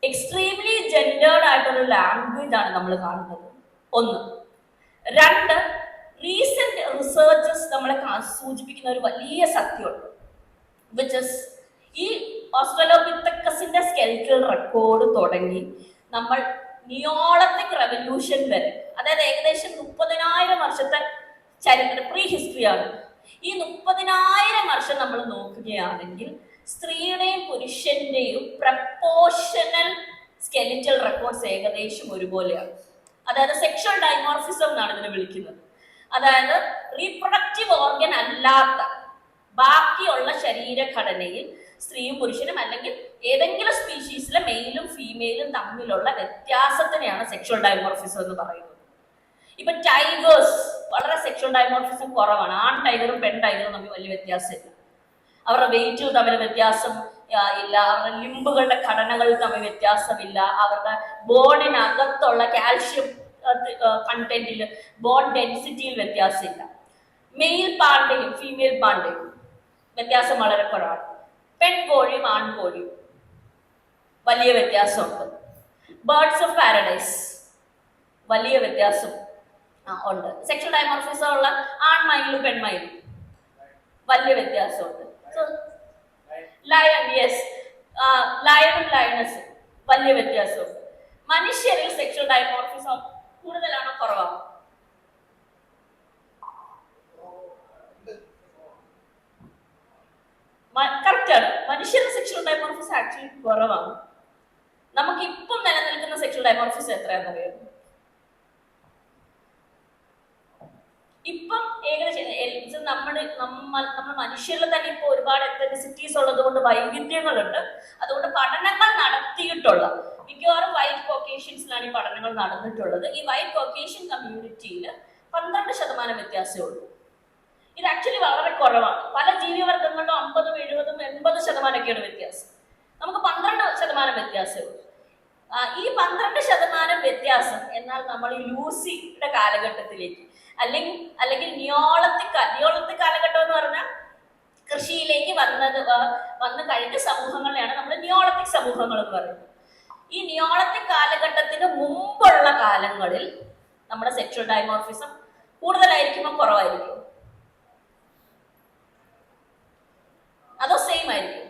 എക്സ്ട്രീംലി ജെൻഡേർഡ് ആയിട്ടുള്ള ലാംഗ്വേജ് ആണ് നമ്മൾ കാണുന്നത്. ഒന്ന്. രണ്ട്, റീസെന്റ് റിസർച്ചസ് നമ്മളെ സൂചിപ്പിക്കുന്ന ഒരു വലിയ സത്യമുണ്ട്, വിച്ച് ഇസ് ഈ ഓസ്ട്രലോപിത്തക്കസിന്റെ സ്കെലിറ്റൽ റെക്കോർഡ് തുടങ്ങി നമ്മൾ നിയോളത്തിക് റെവല്യൂഷൻ വരെ, അതായത് ഏകദേശം 30,000 വർഷത്തെ ചരിത്ര പ്രീ ഹിസ്റ്ററിയാണ്. ഈ 30,000 വർഷം നമ്മൾ നോക്കുകയാണെങ്കിൽ സ്ത്രീയുടെയും പുരുഷന്റെയും പ്രപ്പോർഷണൽ സ്കെലിറ്റൽ റെക്കോർഡ്സ് ഏകദേശം ഒരുപോലെയാണ്. അതായത് സെക്ഷൽ ഡൈമോർഫിസം എന്നാണ് ഇതിനെ വിളിക്കുന്നത്. അതായത് റീപ്രൊഡക്റ്റീവ് ഓർഗൻ അല്ലാത്ത ബാക്കിയുള്ള ശരീരഘടനയിൽ സ്ത്രീയും പുരുഷനും അല്ലെങ്കിൽ ഏതെങ്കിലും സ്പീഷീസിലെ മെയിലും ഫീമെയിലും തമ്മിലുള്ള വ്യത്യാസത്തിനെയാണ് സെക്ഷൽ ഡൈമോർഫിസം എന്ന് പറയുന്നത്. ഇപ്പൊ ടൈഗേഴ്സ് വളരെ സെക്ഷൽ ഡൈമോർഫിസം കുറവാണ്. ആൺ ടൈഗറും പെൺ ടൈഗറും തമ്മിൽ വലിയ വ്യത്യാസമില്ല. അവരുടെ വെയിറ്റ് തമ്മിൽ വ്യത്യാസം ഇല്ല, അവരുടെ ലിംബുകളുടെ ഘടനകൾ തമ്മിൽ വ്യത്യാസമില്ല, അവരുടെ ബോണിനകത്തുള്ള കാൽഷ്യം കണ്ടന്റിൽ ബോൺ ഡെൻസിറ്റിയിൽ വ്യത്യാസമില്ല. മെയിൽ പാണ്ടയും ഫീമെയിൽ പാണ്ടയും വ്യത്യാസം വളരെ കുറവാണ്. പെൺകോഴിയും ആൺകോഴിയും വലിയ വ്യത്യാസമുണ്ട്. ബേർഡ്സ് ഓഫ് പാരഡൈസ് വലിയ വ്യത്യാസം ഉണ്ട്. സെക്ഷൽ ഡൈമോർഫിസം ഉള്ള ആൺമയിലും പെൺമയിലും വലിയ വ്യത്യാസമുണ്ട്. ലയൺ, യെസ്, ലയണും ലയണസും വലിയ വ്യത്യാസമുണ്ട്. മനുഷ്യരിൽ സെക്ഷൽ ഡൈമോർഫിസം കൂടുതലാണോ കുറവാണോ? കറക്റ്റാണ്. മനുഷ്യരുടെ സെക്ഷൽ ഡൈമോർഫിസം ആക്ച്വലി കുറവാണ്. നമുക്ക് ഇപ്പം നിലനിൽക്കുന്ന സെക്ഷൽ ഡൈമോർഫിസം എത്രയാണെന്ന് അറിയാം? ഇപ്പം ഏകദേശം നമ്മൾ മനുഷ്യരിൽ തന്നെ ഇപ്പൊ ഒരുപാട് എത്തനിസിറ്റീസ് ഉള്ളത് കൊണ്ട് വൈവിധ്യങ്ങളുണ്ട്. അതുകൊണ്ട് പഠനങ്ങൾ നടത്തിയിട്ടുള്ള മിക്കവാറും വൈറ്റ് കോക്കേഷ്യൻസിലാണ് ഈ പഠനങ്ങൾ നടന്നിട്ടുള്ളത്. ഈ വൈറ്റ് കോക്കേഷ്യൻ കമ്മ്യൂണിറ്റിയിൽ 12% വ്യത്യാസമേ ഉള്ളൂ. ഇത് ആക്ച്വലി വളരെ കുറവാണ്. പല ജീവിവർഗങ്ങളിലും 50, 70, 80% വ്യത്യാസം. നമുക്ക് 12% വ്യത്യാസമേ ഉള്ളൂ. ഈ 12% വ്യത്യാസം എന്നാൽ നമ്മൾ ഈ ലൂസിയുടെ കാലഘട്ടത്തിലേക്ക് അല്ലെങ്കിൽ നിയോളത്തിക് കാലഘട്ടം എന്ന് പറഞ്ഞാൽ കൃഷിയിലേക്ക് വന്നു കഴിഞ്ഞ സമൂഹങ്ങളെയാണ് നമ്മൾ നിയോളത്തിക് സമൂഹങ്ങൾ എന്ന് പറയുന്നത്. ഈ നിയോളത്തിക് കാലഘട്ടത്തിന് മുമ്പുള്ള കാലങ്ങളിൽ നമ്മുടെ സെക്ഷൽ ഡൈമോർഫിസം കൂടുതലായിരിക്കുമോ കുറവായിരിക്കും? അതോ സെയിം ആയിരിക്കും?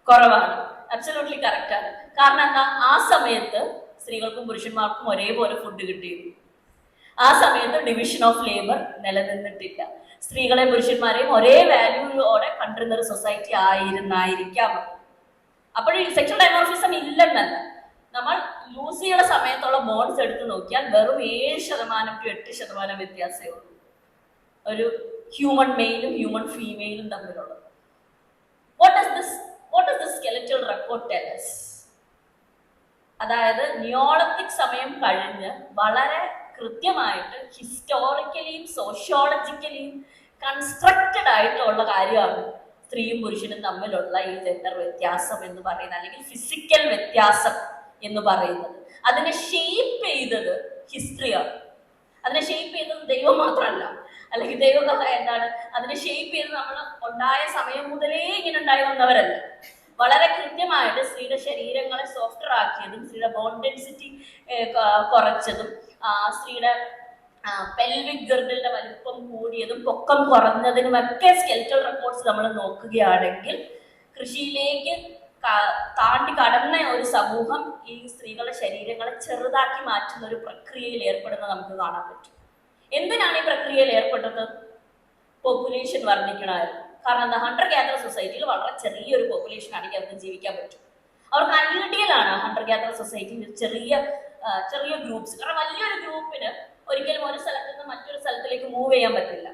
കുറവാണ്. അബ്സല്യൂട്ട്ലി കറക്റ്റ് ആണ്. കാരണം എന്താ? ആ സമയത്ത് സ്ത്രീകൾക്കും പുരുഷന്മാർക്കും ഒരേപോലെ ഫുഡ് കിട്ടിയിരുന്നു. ആ സമയത്ത് ഡിവിഷൻ ഓഫ് ലേബർ നിലനിന്നിട്ടില്ല. സ്ത്രീകളെ പുരുഷന്മാരെയും ഒരേ വാല്യൂയോടെ കണ്ടിരുന്ന ഒരു സൊസൈറ്റി ആയിരുന്നായിരിക്കാം. അപ്പോൾ ഈ സെക്ഷൽ ഡൈമോർഫിസം ഇല്ലെന്നല്ല. നമ്മൾ ലൂസിയുടെ സമയത്തുള്ള ബോൺസ് എടുത്ത് നോക്കിയാൽ വെറും 7% to 8% വ്യത്യാസമേ ഉള്ളൂ ഒരു ഹ്യൂമൻ മെയിലും ഹ്യൂമൻ ഫീമെയിലും തമ്മിലുള്ളത്. What does this skeletal record tell us? അതായത് നിയോളത്തിക് സമയം കഴിഞ്ഞ് വളരെ കൃത്യമായിട്ട് ഹിസ്റ്റോറിക്കലിയും സോഷ്യോളജിക്കലിയും കൺസ്ട്രക്റ്റഡ് ആയിട്ടുള്ള കാര്യമാണ് സ്ത്രീയും പുരുഷനും തമ്മിലുള്ള ഈ ജെൻഡർ വ്യത്യാസം എന്ന് പറയുന്നത്, അല്ലെങ്കിൽ ഫിസിക്കൽ വ്യത്യാസം എന്ന് പറയുന്നത്. അതിനെ ഷേപ്പ് ചെയ്തത് ഹിസ്റ്ററിയാണ്. അതിനെ ഷേപ്പ് ചെയ്തത് ദൈവം മാത്രമല്ല, അല്ലെങ്കിൽ ദൈവം എന്താണ് അതിനെ ഷേപ്പ് ചെയ്ത് നമ്മൾ ഉണ്ടായ സമയം മുതലേ ഇങ്ങനെ ഉണ്ടായി വന്നവരല്ല. വളരെ കൃത്യമായിട്ട് സ്ത്രീയുടെ ശരീരങ്ങളെ സോഫ്റ്റർ ആക്കിയതും, സ്ത്രീയുടെ ബോൺ ഡെൻസിറ്റി കുറച്ചതും, സ്ത്രീയുടെ പെൽവിക് ഗർഡിന്റെ വലിപ്പം കൂടിയതും പൊക്കം കുറഞ്ഞതിനുമൊക്കെ സ്കെൽറ്റൽ റിപ്പോർട്ട്സ് നമ്മൾ നോക്കുകയാണെങ്കിൽ കൃഷിയിലേക്ക് താണ്ടി കടന്ന ഒരു സമൂഹം ഈ സ്ത്രീകളുടെ ശരീരങ്ങളെ ചെറുതാക്കി മാറ്റുന്ന ഒരു പ്രക്രിയയിൽ ഏർപ്പെടുന്നത് നമുക്ക് കാണാൻ പറ്റും. എന്തിനാണ് ഈ പ്രക്രിയയിൽ ഏർപ്പെട്ടത്? പോപ്പുലേഷൻ വർദ്ധിക്കണമായിരുന്നു. കാരണം എന്താ, ഹണ്ടർ ഗ്യാദർ സൊസൈറ്റിയിൽ വളരെ ചെറിയൊരു പോപ്പുലേഷൻ ആണെങ്കിൽ അവർക്ക് ജീവിക്കാൻ പറ്റും. അവർക്ക് ഐഡിയലാണ് ഹണ്ടർ ഗ്യാദർ സൊസൈറ്റിയിൽ ചെറിയ ചെറിയ ഗ്രൂപ്പ്സ്. കാരണം വലിയൊരു ഗ്രൂപ്പിന് ഒരിക്കലും ഒരു സ്ഥലത്ത് നിന്ന് മറ്റൊരു സ്ഥലത്തിലേക്ക് മൂവ് ചെയ്യാൻ പറ്റില്ല.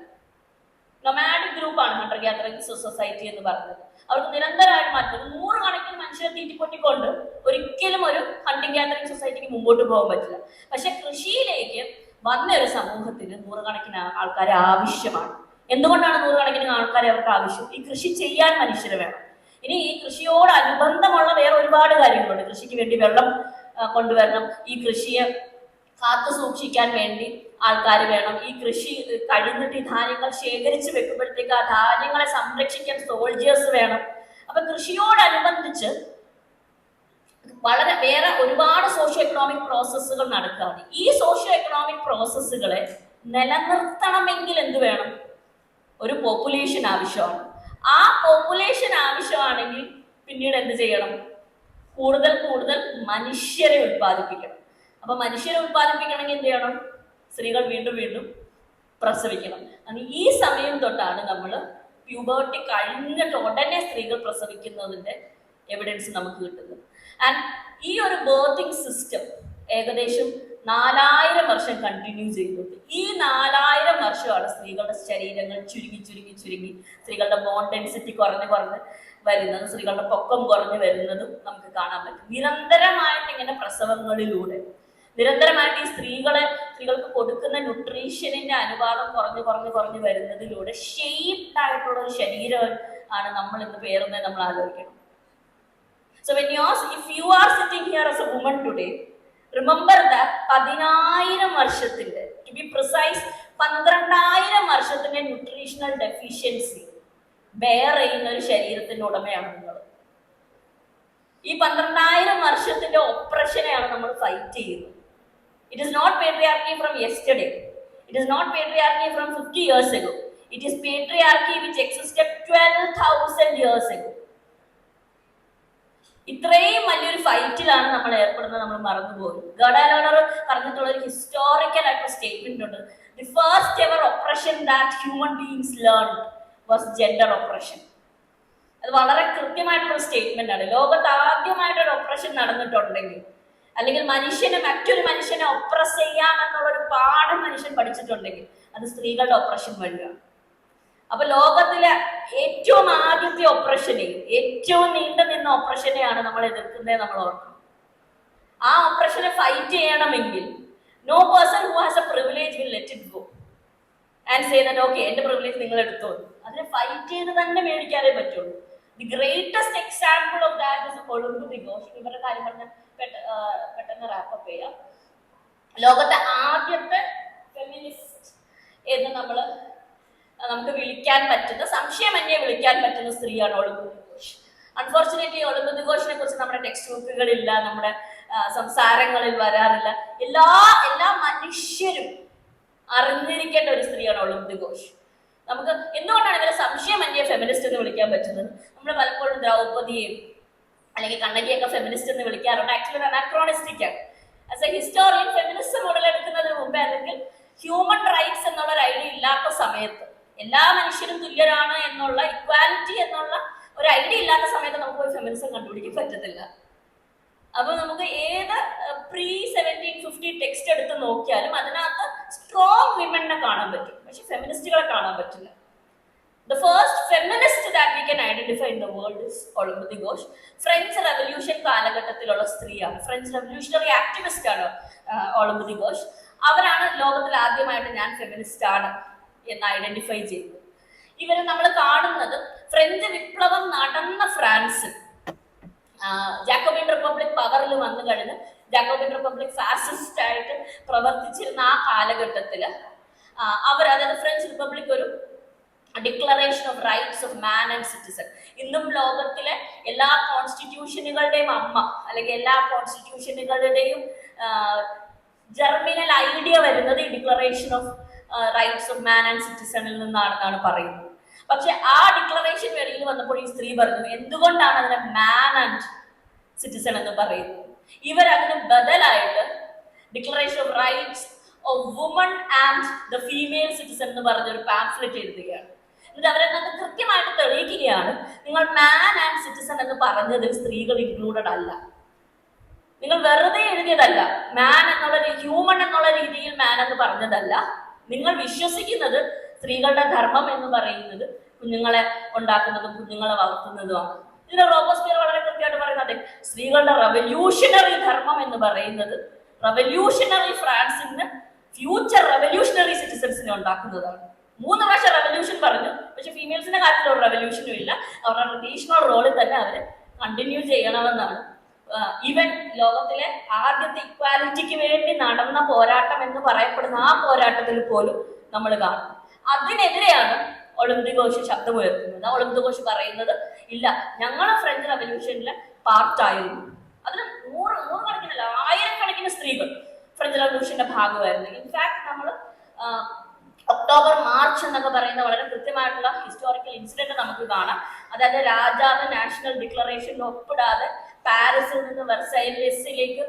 നൊമാഡിക് ഗ്രൂപ്പാണ് ഹണ്ടർ ഗ്യാദറിംഗ് സൊസൈറ്റി എന്ന് പറയുന്നത്. അവർക്ക് നിരന്തരമായിട്ട് മാറ്റും. 100 കണക്കിന് മനുഷ്യരെ തീറ്റിപ്പൊട്ടിക്കൊണ്ട് ഒരിക്കലും ഒരു ഹണ്ടിങ് ഗ്യാദറിംഗ് സൊസൈറ്റിക്ക് മുമ്പോട്ട് പോകാൻ പറ്റില്ല. പക്ഷെ കൃഷിയിലേക്ക് വന്ന ഒരു സമൂഹത്തിന് 100 കണക്കിന് ആൾക്കാരെ ആവശ്യമാണ്. എന്തുകൊണ്ടാണ് 100 കണക്കിന് ആൾക്കാരെ അവർക്ക് ആവശ്യം? ഈ കൃഷി ചെയ്യാൻ മനുഷ്യര് വേണം. ഇനി ഈ കൃഷിയോട് അനുബന്ധമുള്ള വേറെ ഒരുപാട് കാര്യങ്ങളുണ്ട്. കൃഷിക്ക് വേണ്ടി വെള്ളം കൊണ്ടുവരണം, ഈ കൃഷിയെ കാത്തു സൂക്ഷിക്കാൻ വേണ്ടി ആൾക്കാർ വേണം, ഈ കൃഷി കഴിഞ്ഞിട്ട് ഈ ധാന്യങ്ങൾ ശേഖരിച്ച് വെക്കുമ്പോഴത്തേക്ക് ആ ധാന്യങ്ങളെ സംരക്ഷിക്കാൻ സോൾജേഴ്സ് വേണം. അപ്പൊ കൃഷിയോടനുബന്ധിച്ച് വളരെ വേറെ ഒരുപാട് സോഷ്യോ എക്കണോമിക് പ്രോസസ്സുകൾ നടക്കുകയാണ്. ഈ സോഷ്യോ എക്കണോമിക് പ്രോസസ്സുകളെ നിലനിർത്തണമെങ്കിൽ എന്ത് വേണം? ഒരു പോപ്പുലേഷൻ ആവശ്യമാണ്. ആ പോപ്പുലേഷൻ ആവശ്യമാണെങ്കിൽ പിന്നീട് എന്ത് ചെയ്യണം? കൂടുതൽ കൂടുതൽ മനുഷ്യരെ ഉത്പാദിപ്പിക്കണം. അപ്പൊ മനുഷ്യരെ ഉത്പാദിപ്പിക്കണമെങ്കിൽ എന്ത് ചെയ്യണം? സ്ത്രീകൾ വീണ്ടും വീണ്ടും പ്രസവിക്കണം. ഈ സമയം തൊട്ടാണ് നമ്മൾ പ്യൂബർട്ടി കഴിഞ്ഞിട്ട് ഉടനെ സ്ത്രീകൾ പ്രസവിക്കുന്നതിന്റെ എവിഡൻസ് നമുക്ക് കിട്ടുന്നത്. ആൻഡ് ഈ ഒരു ബേർത്തിങ് സിസ്റ്റം ഏകദേശം 4000 വർഷം കണ്ടിന്യൂ ചെയ്യുന്നുണ്ട്. ഈ 4000 വർഷമാണ് സ്ത്രീകളുടെ ശരീരങ്ങൾ ചുരുങ്ങി ചുരുങ്ങി ചുരുങ്ങി സ്ത്രീകളുടെ ബോൺ ഡെൻസിറ്റി കുറഞ്ഞ് വരുന്നതും സ്ത്രീകളുടെ പൊക്കം കുറഞ്ഞു വരുന്നതും നമുക്ക് കാണാൻ പറ്റും. നിരന്തരമായിട്ട് ഇങ്ങനെ പ്രസവങ്ങളിലൂടെ നിരന്തരമായിട്ട് ഈ സ്ത്രീകൾക്ക് കൊടുക്കുന്ന ന്യൂട്രീഷനിന്റെ അനുപാതം കുറഞ്ഞു വരുന്നതിലൂടെ ഷേപ്ഡ് ആയിട്ടുള്ള ഒരു ശരീരം ആണ് നമ്മൾ ഇന്ന് പേരുന്നത് നമ്മൾ ആലോചിക്കണം. So if you are sitting here as a woman today, remember that 10000 വർഷത്തിന്റെ, to be precise 12000 വർഷത്തിന്റെ ന്യൂട്രീഷണൽ ഡെഫിഷ്യൻസി ബെയർ ചെയ്യുന്ന ഒരു ശരീരത്തിന്റെ ഉടമയാണ് നിങ്ങൾ. ഈ 12000 വർഷത്തിന്റെ ഒപ്രഷനെയാണ് നമ്മൾ ഫൈറ്റ് ചെയ്യുന്നത്. It is not patriarchy from yesterday. It is not patriarchy from 50 years ago. It is patriarchy which existed 12,000 years ago. ഇത്രയും വലിയൊരു ഫൈറ്റിലാണ് നമ്മൾ ഏർപ്പെടുന്നത്, നമ്മൾ മറന്നുപോകും. ഗഡാലോണർ പറഞ്ഞിട്ടുള്ള ഒരു ഹിസ്റ്റോറിക്കൽ ആയിട്ടുള്ള സ്റ്റേറ്റ്മെന്റ് ഉണ്ട്. The first ever oppression that human beings learned was gender oppression. അത് വളരെ കൃത്യമായിട്ടുള്ള സ്റ്റേറ്റ്മെന്റ് ആണ്. ലോകത്ത് ആദ്യമായിട്ടൊരു ഒപ്രഷൻ നടന്നിട്ടുണ്ടെങ്കിൽ, അല്ലെങ്കിൽ മനുഷ്യനെ മറ്റൊരു മനുഷ്യനെ ഒപ്രസ് ചെയ്യാമെന്നുള്ളൊരു പാഠം മനുഷ്യൻ പഠിച്ചിട്ടുണ്ടെങ്കിൽ അത് സ്ത്രീകളുടെ ഒപ്രഷൻ വഴിയാണ്. അപ്പൊ ലോകത്തിലെ ഏറ്റവും ആദ്യത്തെ ഒപ്രഷനെയും ഏറ്റവും നീണ്ടു നിന്ന ഒപ്രഷനെയാണ് നമ്മൾ എതിർക്കുന്നത്. നമ്മൾ ഓർക്കണം, ആ ഒപ്രഷനെ ഫൈറ്റ് ചെയ്യണമെങ്കിൽ no person who has a privilege will let it go and say that okay എന്റെ പ്രിവിലേജ് നിങ്ങൾ എടുത്തോ. അതിനെ ഫൈറ്റ് ചെയ്ത് തന്നെ മേടിക്കാനേ പറ്റുള്ളൂ. The greatest example of that is Olympe de Gouges. ഇവരുടെ കാര്യം പറഞ്ഞാൽ പെട്ടെന്ന് റാപ്പപ്പ് ചെയ്യാം. ലോകത്തെ ആദ്യത്തെ ഫെമിനിസ്റ്റ് എന്ന് നമുക്ക് വിളിക്കാൻ പറ്റുന്ന, സംശയമന്യേ വിളിക്കാൻ പറ്റുന്ന സ്ത്രീയാണ് ഒളിമ്പ് ദി ഘോഷ്. അൺഫോർച്ചുനേറ്റ്ലി ഒളിമ്പ് ദി ഘോഷിനെ കുറിച്ച് നമ്മുടെ ടെക്സ്റ്റ് ബുക്കുകളില്ല, നമ്മുടെ സംസാരങ്ങളിൽ വരാറില്ല. എല്ലാ മനുഷ്യരും അറിഞ്ഞിരിക്കേണ്ട ഒരു സ്ത്രീയാണ് ഒളിമ്പ് ദി ഘോഷ്. നമുക്ക് എന്തുകൊണ്ടാണ് ഇവരെ സംശയമന്യേ ഫെമിനിസ്റ്റ് എന്ന് വിളിക്കാൻ പറ്റുന്നത്? നമ്മൾ പലപ്പോഴും ദ്രൗപദിയെയും അല്ലെങ്കിൽ കണ്ണകിയൊക്കെ ഫെമിനിസ്റ്റ് എന്ന് വിളിക്കാറുണ്ട്. ആക്ച്വലി അനാക്രോണിസ്റ്റിക് ആണ്. ആസ് എ ഹിസ്റ്റോറിയൻ ഫെമിനിസ്റ്റ് ഉടലെടുക്കുന്നതിന് മുമ്പേ, അല്ലെങ്കിൽ ഹ്യൂമൻ റൈറ്റ്സ് എന്നുള്ള ഒരു ഐഡിയ ഇല്ലാത്ത സമയത്ത്, എല്ലാ മനുഷ്യരും തുല്യരാണ് എന്നുള്ള, ഇക്വാലിറ്റി എന്നുള്ള ഒരു ഐഡിയ ഇല്ലാത്ത സമയത്ത് നമുക്ക് ഒരു ഫെമിനിസം കണ്ടുപിടിക്കാൻ പറ്റത്തില്ല. അപ്പൊ നമുക്ക് ഏത് പ്രീ 1750 ടെക്സ്റ്റ് എടുത്ത് നോക്കിയാലും അതിനകത്ത് സ്ട്രോങ് വിമനെ കാണാൻ പറ്റും, പക്ഷെ ഫെമിനിസ്റ്റുകളെ കാണാൻ പറ്റില്ല. The first feminist that we can identify in the world is Olympe de Gouges. French revolution കാലഘട്ടത്തിലുള്ള സ്ത്രീയാണ്. ഫ്രഞ്ച് റെവല്യൂഷണറി ആക്ടിവിസ്റ്റ് ആണ് ഒളിമ്പ് ദി ഘോഷ്. അവരാണ് ലോകത്തിൽ ആദ്യമായിട്ട് ഞാൻ ഫെമിനിസ്റ്റ് ആണ് എന്ന് ഐഡന്റിഫൈ ചെയ്തത്. ഇവരെ നമ്മൾ കാണുന്നത് ഫ്രഞ്ച് വിപ്ലവം നടന്ന ഫ്രാൻസിൽ ജാക്കോബിൻ റിപ്പബ്ലിക് പവറിൽ വന്നു കഴിഞ്ഞ് ജാക്കോബിൻ റിപ്പബ്ലിക് ഫാസിസ്റ്റ് ആയിട്ട് പ്രവർത്തിച്ചിരുന്ന ആ കാലഘട്ടത്തില് അവർ, അതായത് ഫ്രഞ്ച് റിപ്പബ്ലിക് ഒരു declaration of rights of man and citizen, ഇന്നും ലോകത്തിലെ എല്ലാ കോൺസ്റ്റിറ്റ്യൂഷനുകളുടെയും അമ്മ, അല്ലെങ്കിൽ എല്ലാ കോൺസ്റ്റിറ്റ്യൂഷനുകളുടെയും ജർമിനൽ ഐഡിയ വരുന്നത് ഈ declaration of rights of man and സിറ്റിസണിൽ നിന്നാണെന്നാണ് പറയുന്നത്. പക്ഷെ ആ ഡിക്ലറേഷൻ വെളിയിൽ വന്നപ്പോൾ ഈ സ്ത്രീ പറഞ്ഞു, എന്തുകൊണ്ടാണ് അതിനെ മാൻ ആൻഡ് സിറ്റിസൺ എന്ന് പറയുന്നത്? ഇവരതിന് ബദലായിട്ട് declaration of rights of woman and the female citizen എന്ന് പറഞ്ഞൊരു പാംഫ്ലെറ്റ് എഴുതുകയാണ്. എന്നിട്ട് അവരത് കൃത്യമായിട്ട് തെളിയിക്കുകയാണ്, നിങ്ങൾ മാൻ ആൻഡ് സിറ്റിസൺ എന്ന് പറഞ്ഞതിൽ സ്ത്രീകൾ ഇൻക്ലൂഡഡ് അല്ല. നിങ്ങൾ വെറുതെ എഴുതിയതല്ല, മാൻ എന്നുള്ള ഹ്യൂമൺ എന്നുള്ള രീതിയിൽ മാൻ എന്ന് പറഞ്ഞതല്ല. നിങ്ങൾ വിശ്വസിക്കുന്നത് സ്ത്രീകളുടെ ധർമ്മം എന്ന് പറയുന്നത് കുഞ്ഞുങ്ങളെ ഉണ്ടാക്കുന്നതും കുഞ്ഞുങ്ങളെ വളർത്തുന്നതുമാണ്. ഇതിന് റോബോസ്പിയർ വളരെ കൃത്യമായിട്ട് പറയുന്നത്, സ്ത്രീകളുടെ റെവല്യൂഷണറി ധർമ്മം എന്ന് പറയുന്നത് റെവല്യൂഷണറി ഫ്രാൻസിന് ഫ്യൂച്ചർ റെവല്യൂഷണറി സിറ്റിസൺസിനെ ഉണ്ടാക്കുന്നതാണ്. 3 പ്രാവശ്യം റെവല്യൂഷൻ പറഞ്ഞു, പക്ഷെ ഫീമെയിൽസിന്റെ കാര്യത്തിൽ ഒരു റെവല്യൂഷനും ഇല്ല. അവരുടെ ട്രഡീഷണൽ റോളിൽ തന്നെ അവർ കണ്ടിന്യൂ ചെയ്യണമെന്നാണ്. ഈവൻ ലോകത്തിലെ ആദ്യത്തെ ഇക്വാലിറ്റിക്ക് വേണ്ടി നടന്ന പോരാട്ടം എന്ന് പറയപ്പെടുന്ന ആ പോരാട്ടത്തിൽ പോലും നമ്മൾ കാണും. അതിനെതിരെയാണ് ഒളിമ്പിക് ഘോഷ് ശബ്ദമുയർത്തുന്നത്. ഒളിമ്പിക് ഘോഷ് പറയുന്നത്, ഇല്ല, ഞങ്ങൾ ഫ്രഞ്ച് റെവല്യൂഷനിലെ പാർട്ടായിരുന്നു. അതിന് നൂറുകണക്കിനല്ല, ആയിരക്കണക്കിന് സ്ത്രീകൾ ഫ്രഞ്ച് റെവല്യൂഷന്റെ ഭാഗമായിരുന്നു. ഇൻഫാക്ട് നമ്മൾ ഒക്ടോബർ മാർച്ച് എന്നൊക്കെ പറയുന്ന വളരെ കൃത്യമായിട്ടുള്ള ഹിസ്റ്റോറിക്കൽ ഇൻസിഡന്റ് നമുക്ക് കാണാം. അതായത് രാജാവ് നാഷണൽ ഡിക്ലറേഷൻ ഒപ്പിടാതെ പാരീസിൽ നിന്ന് വെർസൈൽസിലേക്ക്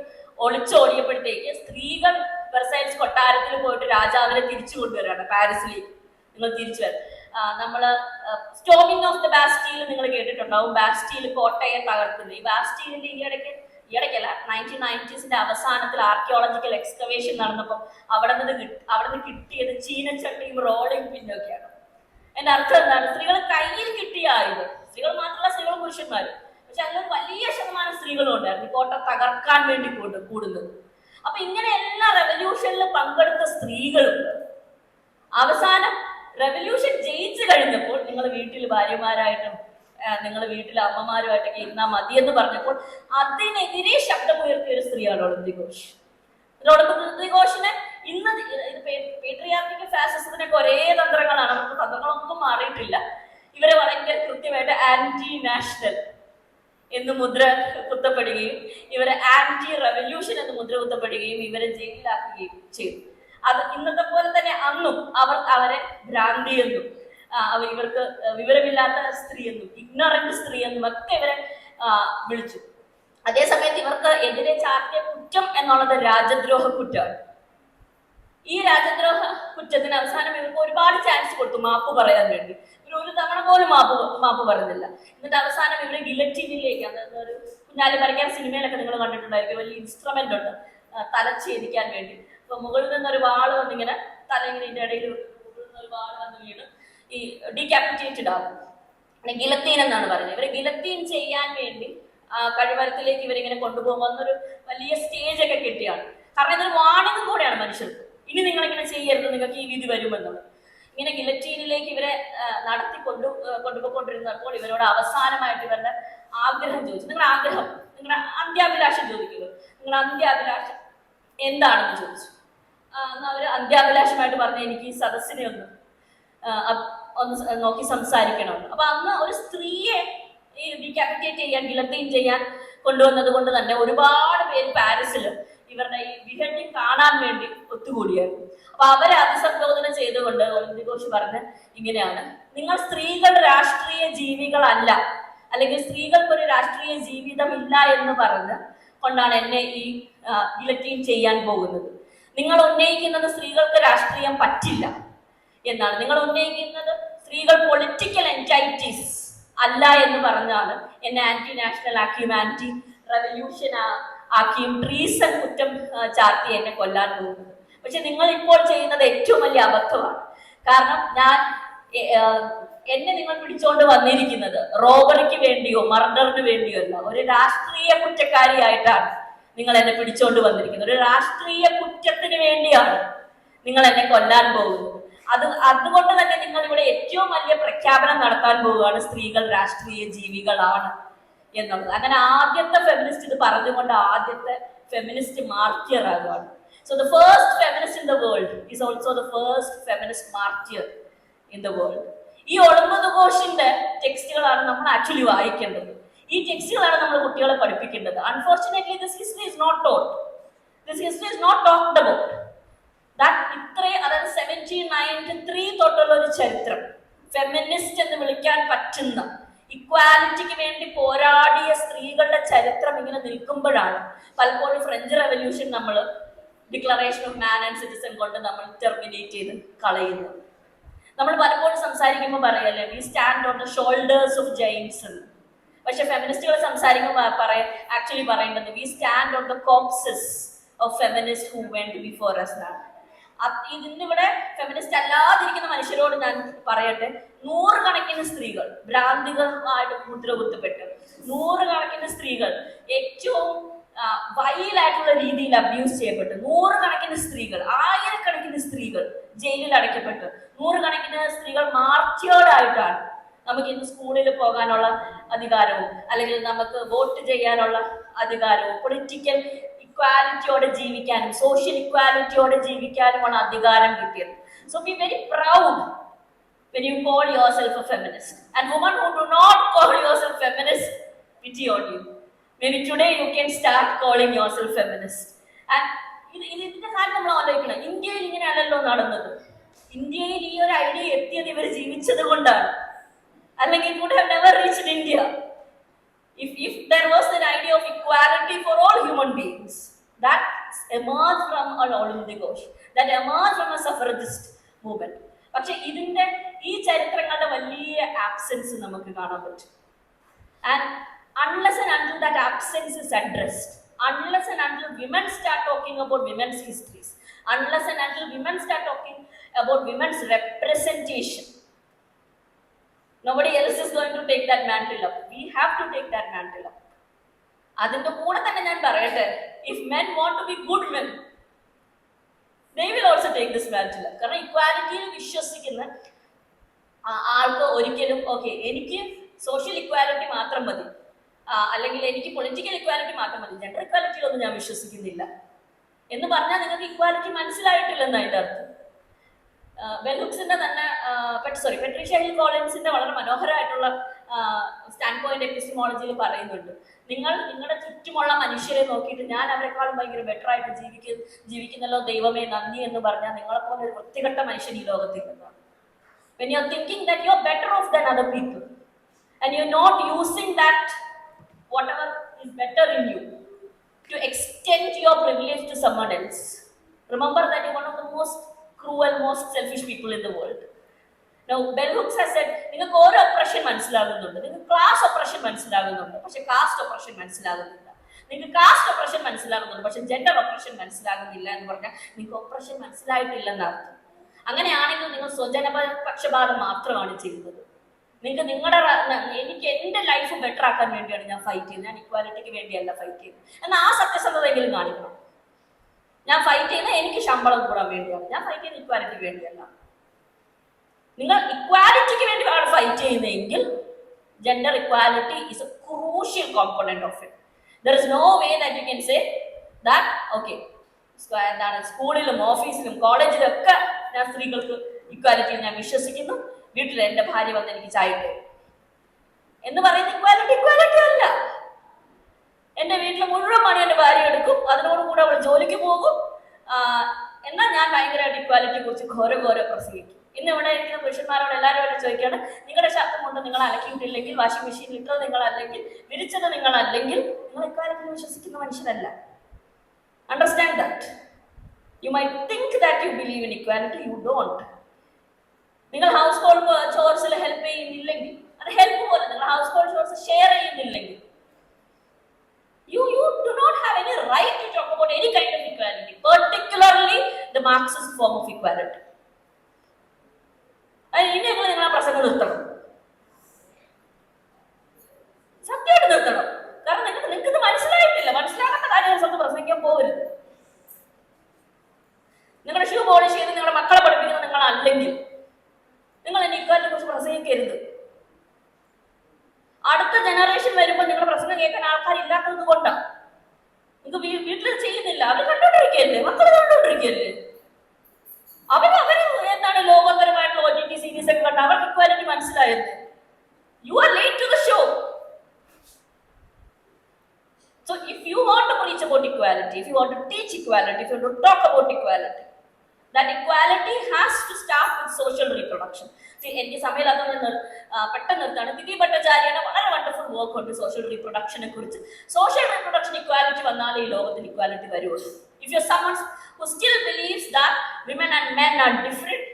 ഒളിച്ചോടിയപ്പോഴത്തേക്ക് സ്ത്രീകൾ വെർസൈൽസ് കൊട്ടാരത്തിൽ പോയിട്ട് രാജാവിനെ തിരിച്ചു കൊണ്ടുവരാണ് പാരീസിലേക്ക്. നിങ്ങൾ തിരിച്ചു വരാം. നമ്മള് സ്റ്റോമിംഗ് ഓഫ് ദ ബാസ്റ്റീൽ നിങ്ങൾ കേട്ടിട്ടുണ്ടാവും. ബാസ്റ്റീൽ കോട്ടയെ തകർക്കുന്നത്. ഈ ബാസ്റ്റീലിന്റെ ഈയിടയ്ക്കല്ല, 1990s അവസാനത്തിൽ ആർക്കിയോളജിക്കൽ എക്സ്കവേഷൻ നടന്നപ്പോൾ അവിടെ നിന്ന് കിട്ടിയത് ചീനച്ചട്ടിയും റോളിംഗ് പിന്നൊക്കെയാണ്. എന്റെ അർത്ഥം എന്താണ്? സ്ത്രീകൾ കയ്യിൽ കിട്ടിയ ആയുധം, സ്ത്രീകൾ മാത്രമല്ല, സ്ത്രീകളും പുരുഷന്മാരും, പക്ഷെ അതിലൊരു വലിയ ശതമാനം സ്ത്രീകളും ഉണ്ടായിരുന്നു കോട്ട തകർക്കാൻ വേണ്ടി കൂടുന്നത്. അപ്പൊ ഇങ്ങനെ എല്ലാ റെവല്യൂഷനിലും പങ്കെടുത്ത സ്ത്രീകളുണ്ട്. അവസാനം റെവല്യൂഷൻ ജയിച്ചു കഴിഞ്ഞപ്പോൾ നിങ്ങൾ വീട്ടിൽ ഭാര്യമാരായിട്ടും നിങ്ങൾ വീട്ടിലെ അമ്മമാരുമായിട്ടൊക്കെ ഇരുന്നാൽ മതി എന്ന് പറഞ്ഞപ്പോൾ അതിനെതിരെ ശബ്ദമുയർത്തിയ ഒരു സ്ത്രീയാണ് ഒളിമ്പിക് ഘോഷ്. ഒളിമ്പിക് ഘോഷിന് ഇന്ന് പേട്രിയാർക്കിക് ഫാസിസത്തിനൊക്കെ ഒരേ തന്ത്രങ്ങളാണ്. അവർക്ക് തന്ത്രങ്ങളൊന്നും മാറിയിട്ടില്ല. ഇവരെ വളരെ കൃത്യമായിട്ട് ആന്റി നാഷണൽ എന്ന് മുദ്ര കുത്തപ്പെടുകയും ഇവരെ ആന്റി റെവല്യൂഷൻ എന്ന് മുദ്ര കുത്തപ്പെടുകയും ഇവരെ ജയിലിലാക്കുകയും ചെയ്തു. അത് ഇന്നത്തെ പോലെ തന്നെ അന്നും അവരെ ഭ്രാന്തി എന്നും ഇവർക്ക് വിവരമില്ലാത്ത സ്ത്രീ എന്നും ഇഗ്നോറന്റ് സ്ത്രീ എന്നും ഒക്കെ ഇവരെ വിളിച്ചു. അതേസമയത്ത് ഇവർക്ക് എതിരെ ചാർത്തിയ കുറ്റം എന്നുള്ളത് രാജദ്രോഹ കുറ്റമാണ്. ഈ രാജദ്രോഹ കുറ്റത്തിന് അവസാനം ഇവർക്ക് ഒരുപാട് ചാൻസ് കൊടുത്തു മാപ്പ് പറയാൻ വേണ്ടി. ഒരു തവണ പോലും മാപ്പ് പറഞ്ഞില്ല. എന്നിട്ട് അവസാനം ഇവര് ഗിലറ്റീനിലേക്ക്, അതായത് ഒരു കുഞ്ഞാലി പറിക്കാൻ സിനിമയിലൊക്കെ നിങ്ങൾ കണ്ടിട്ടുണ്ടായിരിക്കും, വലിയ ഇൻസ്ട്രുമെന്റ് ഉണ്ട് തലച്ചേദിക്കാൻ വേണ്ടി. അപ്പൊ മുകളിൽ നിന്നൊരു വാള് വന്നിങ്ങനെ തലയിങ്ങനെ ഇതിന്റെ ഇടയിൽ മുകളിൽ നിന്നൊരു വാള് വന്ന് വീണ് ഈ ഡീകാപ്പിറ്റേറ്റഡ് ആകും. ഗിലത്തീൻ എന്നാണ് പറയുന്നത്. ഇവരെ ഗിലത്തീൻ ചെയ്യാൻ വേണ്ടി കഴിമരത്തിലേക്ക് ഇവരിങ്ങനെ കൊണ്ടുപോകുമ്പോൾ ഒരു വലിയ സ്റ്റേജ് ഒക്കെ കെട്ടിയാണ്. കാരണം ഇതൊരു വാണിംഗ് കൂടെയാണ് മനുഷ്യർക്ക്, ഇനി നിങ്ങളിങ്ങനെ ചെയ്യരുത്, നിങ്ങൾക്ക് ഈ വിധി വരുമെന്നുള്ളത്. ഇങ്ങനെ ഗിലറ്റീനിലേക്ക് ഇവരെ കൊണ്ടുപോയിക്കൊണ്ടിരുന്നപ്പോൾ ഇവരോട് അവസാനമായിട്ട് ഇവരുടെ ആഗ്രഹം ചോദിച്ചു. നിങ്ങളുടെ ആഗ്രഹം, നിങ്ങളുടെ അന്ത്യാഭിലാഷം ചോദിക്കുന്നു. നിങ്ങളുടെ അന്ത്യാഭിലാഷം എന്താണെന്ന് ചോദിച്ചു. എന്നാൽ അവര് അന്ത്യാഭിലാഷമായിട്ട് പറഞ്ഞ, എനിക്ക് ഈ സദസ്സിനെ ഒന്ന് നോക്കി സംസാരിക്കണമെന്ന്. അപ്പൊ അന്ന് ഒരു സ്ത്രീയെ ഈ ഡീകാപ്പിറ്റേറ്റ് ചെയ്യാൻ, ഗിലത്തീൻ ചെയ്യാൻ കൊണ്ടുവന്നത് കൊണ്ട് തന്നെ ഒരുപാട് പേര് പാരീസിൽ ഇവരുടെ ഈ ബിഹെഡിങ് കാണാൻ വേണ്ടി ഒത്തുകൂടിയായിരുന്നു. അപ്പൊ അവരെ അഭിസംബോധന ചെയ്തുകൊണ്ട് ഒളിമ്പിക് ഘോഷ് പറഞ്ഞ് ഇങ്ങനെയാണ്, നിങ്ങൾ സ്ത്രീകൾ രാഷ്ട്രീയ ജീവികളല്ല, അല്ലെങ്കിൽ സ്ത്രീകൾക്കൊരു രാഷ്ട്രീയ ജീവിതമില്ല എന്ന് പറഞ്ഞ് കൊണ്ടാണ് എന്നെ ഈ ഗിലറ്റീൻ ചെയ്യാൻ പോകുന്നത്. നിങ്ങൾ ഉന്നയിക്കുന്നത് സ്ത്രീകൾക്ക് രാഷ്ട്രീയം പറ്റില്ല എന്നാണ്. നിങ്ങൾ ഉന്നയിക്കുന്നത് സ്ത്രീകൾ പൊളിറ്റിക്കൽ എൻറ്റൈറ്റീസ് അല്ല എന്ന് പറഞ്ഞാണ് എന്നെ ആന്റി നാഷണൽ ആക്കിയും ആന്റി റെവല്യൂഷൻ ആക്കിയും ട്രീസൺ കുറ്റം ചാർത്തി എന്നെ കൊല്ലാൻ പോകുന്നത്. പക്ഷെ നിങ്ങൾ ഇപ്പോൾ ചെയ്യുന്നത് ഏറ്റവും വലിയ അബദ്ധമാണ്. കാരണം എന്നെ നിങ്ങൾ പിടിച്ചോണ്ട് വന്നിരിക്കുന്നത് റോബറിക്ക് വേണ്ടിയോ മർഡറിന് വേണ്ടിയോ അല്ല, ഒരു രാഷ്ട്രീയ കുറ്റക്കാരിയായിട്ടാണ് നിങ്ങൾ എന്നെ പിടിച്ചോണ്ട് വന്നിരിക്കുന്നത്. ഒരു രാഷ്ട്രീയ കുറ്റത്തിന് വേണ്ടിയാണ് നിങ്ങൾ എന്നെ കൊല്ലാൻ പോകുന്നത്. അതുകൊണ്ട് തന്നെ നിങ്ങൾ ഇവിടെ ഏറ്റവും വലിയ പ്രഖ്യാപനം നടത്താൻ പോവുകയാണ്, സ്ത്രീകൾ രാഷ്ട്രീയ ജീവികളാണ് എന്നുള്ളത്. അങ്ങനെ ആദ്യത്തെ ഫെമിനിസ്റ്റ് ഇത് പറഞ്ഞുകൊണ്ട് ആദ്യത്തെ ഫെമിനിസ്റ്റ് മാർട്ടിയർ ആകുകയാണ്. So the first feminist in the world is also the first feminist martyr in the world. ഈ ഒളിമ്പത് ഘോഷിന്റെ ടെക്സ്റ്റുകളാണ് നമ്മൾ ആക്ച്വലി വായിക്കേണ്ടത്. ഈ ടെക്സ്റ്റുകളാണ് നമ്മൾ കുട്ടികളെ പഠിപ്പിക്കേണ്ടത്. Unfortunately this history is not taught. This history is not talked about. ഇത്രയും, അതായത് 1793 തൊട്ടുള്ള ഒരു ചരിത്രം, ഫെമിനിസ്റ്റ് എന്ന് വിളിക്കാൻ പറ്റുന്ന, ഇക്വാലിറ്റിക്ക് വേണ്ടി പോരാടിയ സ്ത്രീകളുടെ ചരിത്രം ഇങ്ങനെ നിൽക്കുമ്പോഴാണ് പലപ്പോഴും ഫ്രഞ്ച് റെവല്യൂഷൻ നമ്മൾ declaration of man and citizen കൊണ്ട് നമ്മൾ ടെർമിനേറ്റ് ചെയ്ത് കളയുന്നത്. നമ്മൾ പലപ്പോഴും സംസാരിക്കുമ്പോൾ പറയല്ലേ, we stand on the shoulders of giants എന്ന്. പക്ഷെ ഫെമിനിസ്റ്റുകൾ സംസാരിക്കുമ്പോൾ ആക്ച്വലി പറയേണ്ടത് we stand on the corpses of feminist who went before us എന്നാണ്. ഇതിന്നിവിടെ ഫെമിനിസ്റ്റ് അല്ലാതിരിക്കുന്ന മനുഷ്യരോട് ഞാൻ പറയട്ടെ, നൂറുകണക്കിന് സ്ത്രീകൾ ഭ്രാന്തികളുമായിട്ട് മുദ്ര കുത്തപ്പെട്ട്, നൂറുകണക്കിന് സ്ത്രീകൾ ഏറ്റവും വൈലായിട്ടുള്ള രീതിയിൽ അബ്യൂസ് ചെയ്യപ്പെട്ടു, നൂറുകണക്കിന് സ്ത്രീകൾ, ആയിരക്കണക്കിന് സ്ത്രീകൾ ജയിലിൽ അടയ്ക്കപ്പെട്ടു, നൂറുകണക്കിന് സ്ത്രീകൾ മാർട്ടിയേർഡായിട്ടാണ് നമുക്ക് ഇന്ന് സ്കൂളിൽ പോകാനുള്ള അധികാരവും അല്ലെങ്കിൽ നമുക്ക് വോട്ട് ചെയ്യാനുള്ള അധികാരവും പൊളിറ്റിക്കൽ ഇക്വാലിറ്റിയോടെ ജീവിക്കാനും സോഷ്യൽ ഇക്വാലിറ്റിയോടെ ജീവിക്കാനുമാണ് അധികാരം കിട്ടിയത്. So be very proud when you call yourself a feminist, and women who do not call yourself feminist, pity on you. Maybe today you can start calling yourself feminist. And ഇതിന്റെ കാര്യം നമ്മൾ ആലോചിക്കണം. ഇന്ത്യയിൽ ഇങ്ങനെയാണല്ലോ നടന്നത്. ഇന്ത്യയിൽ ഈ ഒരു ഐഡിയ എത്തിയത് ഇവർ ജീവിച്ചത് കൊണ്ടാണ്. അല്ലെങ്കിൽ it would have never reached India. If there was an idea of equality for all human beings that emerged from an Olympic Ghosh, that emerged from a suffragist movement. പക്ഷെ ഇതിന്റെ ഈ ചരിത്രങ്ങളുടെ വലിയ ആബ്സെൻസ് നമുക്ക് കാണാൻ പറ്റും. And unless and until that absence is addressed, unless and until women start talking about women's histories, unless and until women start talking about women's representation, nobody else is going to take that mantle up. We have to take that mantle up. അതിന്റെ കൂടെ തന്നെ ഞാൻ പറയട്ടെ, if men want to be good men, they will also take this mantle up. കാരണം ഇക്വാലിറ്റിയിൽ വിശ്വസിക്കുന്ന ആൾക്ക് ഒരിക്കലും okay എനിക്ക് സോഷ്യൽ ഇക്വാലിറ്റി മാത്രം മതി, അല്ലെങ്കിൽ എനിക്ക് പൊളിറ്റിക്കൽ ഇക്വാലിറ്റി മാത്രം മതി, ജെൻഡർ ഇക്വാലിറ്റിയിലൊന്നും ഞാൻ വിശ്വസിക്കുന്നില്ല എന്ന് പറഞ്ഞാൽ നിങ്ങൾക്ക് ഇക്വാലിറ്റി മനസ്സിലായിട്ടില്ലെന്ന് അതിൻ്റെ അർത്ഥം. ബെൽ ഹുക്സിന്റെ തന്നെ പെട്രീഷ്യ ഹിൽ കോളിൻസിന്റെ വളരെ മനോഹരമായിട്ടുള്ള സ്റ്റാൻഡ് പോയിന്റ് എപ്പിസ്റ്റമോളജിയിൽ പറയുന്നുണ്ട്, നിങ്ങൾ നിങ്ങളുടെ ചുറ്റുമുള്ള മനുഷ്യരെ നോക്കിയിട്ട് ഞാൻ അവരെക്കാളും ഭയങ്കര ബെറ്റർ ആയിട്ട് ജീവിക്കുന്നല്ലോ ദൈവമേ നന്ദി എന്ന് പറഞ്ഞാൽ നിങ്ങളെപ്പോലെ ഒരു വൃത്തികെട്ട മനുഷ്യൻ ഈ ലോകത്തില്ലെന്നാണ്. When you are thinking that you are better off than other people and you are not using that whatever is better in you to extend your privilege to someone else, remember that you are one of the most cruel, most selfish people in the world. Now Bell Hooks has said നിങ്ങൾക്ക് ഓരോ oppression മനസ്സിലാകുന്നുണ്ട്, നിങ്ങൾക്ക് class oppression മനസ്സിലാകുന്നുണ്ട് പക്ഷെ cast oppression മനസ്സിലാകുന്നില്ല, നിങ്ങൾക്ക് cast oppression മനസ്സിലാകുന്നുണ്ട് പക്ഷെ ജെൻഡർ ഒപ്രഷൻ മനസ്സിലാകുന്നില്ല എന്ന് പറഞ്ഞാൽ നിങ്ങൾക്ക് ഒപ്രഷൻ മനസ്സിലായിട്ടില്ലെന്നർത്ഥം. അങ്ങനെയാണെങ്കിൽ നിങ്ങൾ സ്വജനപക്ഷപാതം മാത്രമാണ് ചെയ്യുന്നത്. നിങ്ങൾക്ക് എനിക്ക് എന്റെ ലൈഫ് ബെറ്റർ ആക്കാൻ വേണ്ടിയാണ് ഞാൻ ഫൈറ്റ് ചെയ്യുന്നത്, ഞാൻ ഇക്വാലിറ്റിക്ക് വേണ്ടിയല്ല ഫൈറ്റ് ചെയ്യുന്നത് എന്നാൽ ആ സത്യസന്ധതയെങ്കിലും കാണിക്കണം. ഞാൻ ഫൈറ്റ് ചെയ്യുന്നത് എനിക്ക് ശമ്പളം കൂടാൻ വേണ്ടിയാണ്, ഞാൻ ഫൈറ്റ് ചെയ്യുന്നത് ഇക്വാലിറ്റിക്ക് വേണ്ടിയല്ല. നിങ്ങൾ ഇക്വാലിറ്റിക്ക് വേണ്ടിയാണ് ഫൈറ്റ് ചെയ്യുന്നതെങ്കിൽ gender equality is a crucial component of it. There is no way that you can say that okay എന്താണ് സ്കൂളിലും ഓഫീസിലും കോളേജിലും ഒക്കെ ഞാൻ സ്ത്രീകൾക്ക് ഇക്വാലിറ്റിയിൽ ഞാൻ വിശ്വസിക്കുന്നു, വീട്ടിൽ എന്റെ ഭാര്യ വന്ന് എനിക്ക് ചായ തരും എന്ന് പറയുന്ന ഇക്വാലിറ്റി അല്ല. എന്റെ വീട്ടിൽ മുഴുവൻ പണി എന്റെ ഭാര്യ എടുക്കും, അതിനോടുകൂടെ അവൾ ജോലിക്ക് പോകും, എന്നാൽ ഞാൻ ഭയങ്കരമായിട്ട് ഇക്വാലിറ്റിയെ കുറിച്ച് ഘോര പ്രസംഗിക്കും. ഇന്ന് ഇവിടെ ഇരിക്കുന്ന പുരുഷന്മാരോട് എല്ലാവരും ചോദിക്കുകയാണ്, നിങ്ങളുടെ ഷർട്ട് കൊണ്ട് നിങ്ങൾ അലക്കിയിട്ടില്ലെങ്കിൽ, വാഷിംഗ് മെഷീനിൽ ഇട്ടത് നിങ്ങളല്ലെങ്കിൽ, വിരിച്ചത് നിങ്ങളല്ലെങ്കിൽ നിങ്ങൾ ഇക്വാലിറ്റിയിൽ വിശ്വസിക്കുന്ന മനുഷ്യരല്ല. Understand that. You might think that you believe in equality, you don't. നിങ്ങൾ ഹൗസ് ഹോൾഡ് ചോർസിൽ ഹെൽപ്പ് ചെയ്യുന്നില്ലെങ്കിൽ അത് ഹെൽപ്പ് പോലെ നിങ്ങൾ ഹൗസ് ഹോൾഡ് ചോർസ് ഷെയർ ചെയ്യുന്നില്ലെങ്കിൽ you do not have any right to talk about any kind of equality, particularly the Marxist form of equality. ഇനി നിങ്ങൾ ആ പ്രസംഗം നിർത്തണം, സത്യമായിട്ട് നിർത്തണം. കാരണം നിങ്ങൾക്ക് ഇത് മനസ്സിലായിട്ടില്ല, മനസ്സിലാക്കേണ്ട കാര്യം സ്വന്തം പ്രസംഗം നിങ്ങൾക്ക് വീട്ടിൽ ചെയ്യുന്നില്ല, അവർ കണ്ടോണ്ടിരിക്കല്ലേ, മക്കൾ കണ്ടോണ്ടിരിക്കല്ലേ. അവര് എന്താണ് ലോകോത്തരമായിട്ടുള്ള OTT സീരീസ് ഒക്കെ കണ്ട് അവർക്ക് ഇക്വാലിറ്റി മനസ്സിലായത്. You are late to the show. So if you want to preach about equality, if you want to teach equality, if you want to talk about equality, that equality has to start with social reproduction. എനിക്ക് സമയമില്ലാത്ത പെട്ടെന്ന് നിർത്താണ്. ദിവി ഭട്ടാചാര്യയുടെ വളരെ wonderful work ഉണ്ട് social റീപ്രൊഡക്ഷനെ കുറിച്ച്. Social reproduction equality വന്നാലേ ഈ ലോകത്തിൽ equality വരുള്ളൂ. If you're someone who still believes that women and men are different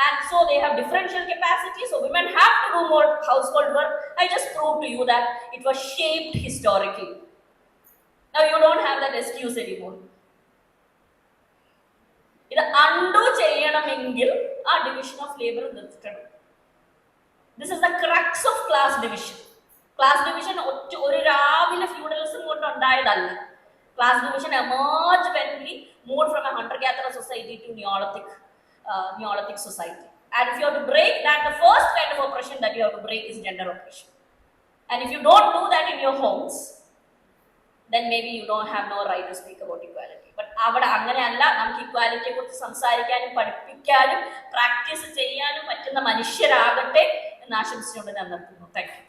and so they have differential capacity, so women have to do more household work, I just proved to you that it was shaped historically. Now you don't have that excuse anymore. ഇത് unto ചെയ്യണമെങ്കിൽ ആ division of labour നിർത്തണം. This is the crux of class division. Class division ഒരു രാവിലെ feudalism കൊണ്ട് ഉണ്ടായതല്ല. Class division emerged when we moved from a hunter-gatherer society to Neolithic society. And if you have to break that, the first kind of oppression that you have to break is gender oppression. And if you don't do that in your homes, then maybe you don't have no right to speak about equality. But അവിടെ അങ്ങനെയല്ല. നമുക്ക് ഇക്വാലിറ്റിയെ കുറിച്ച് സംസാരിക്കാനും പഠിപ്പിക്കാനും practice ചെയ്യാനും പറ്റുന്ന മനുഷ്യരാകട്ടെ എന്ന് ആശംസിച്ചുകൊണ്ട് ഞാൻ നിർത്തുന്നു. Thank you.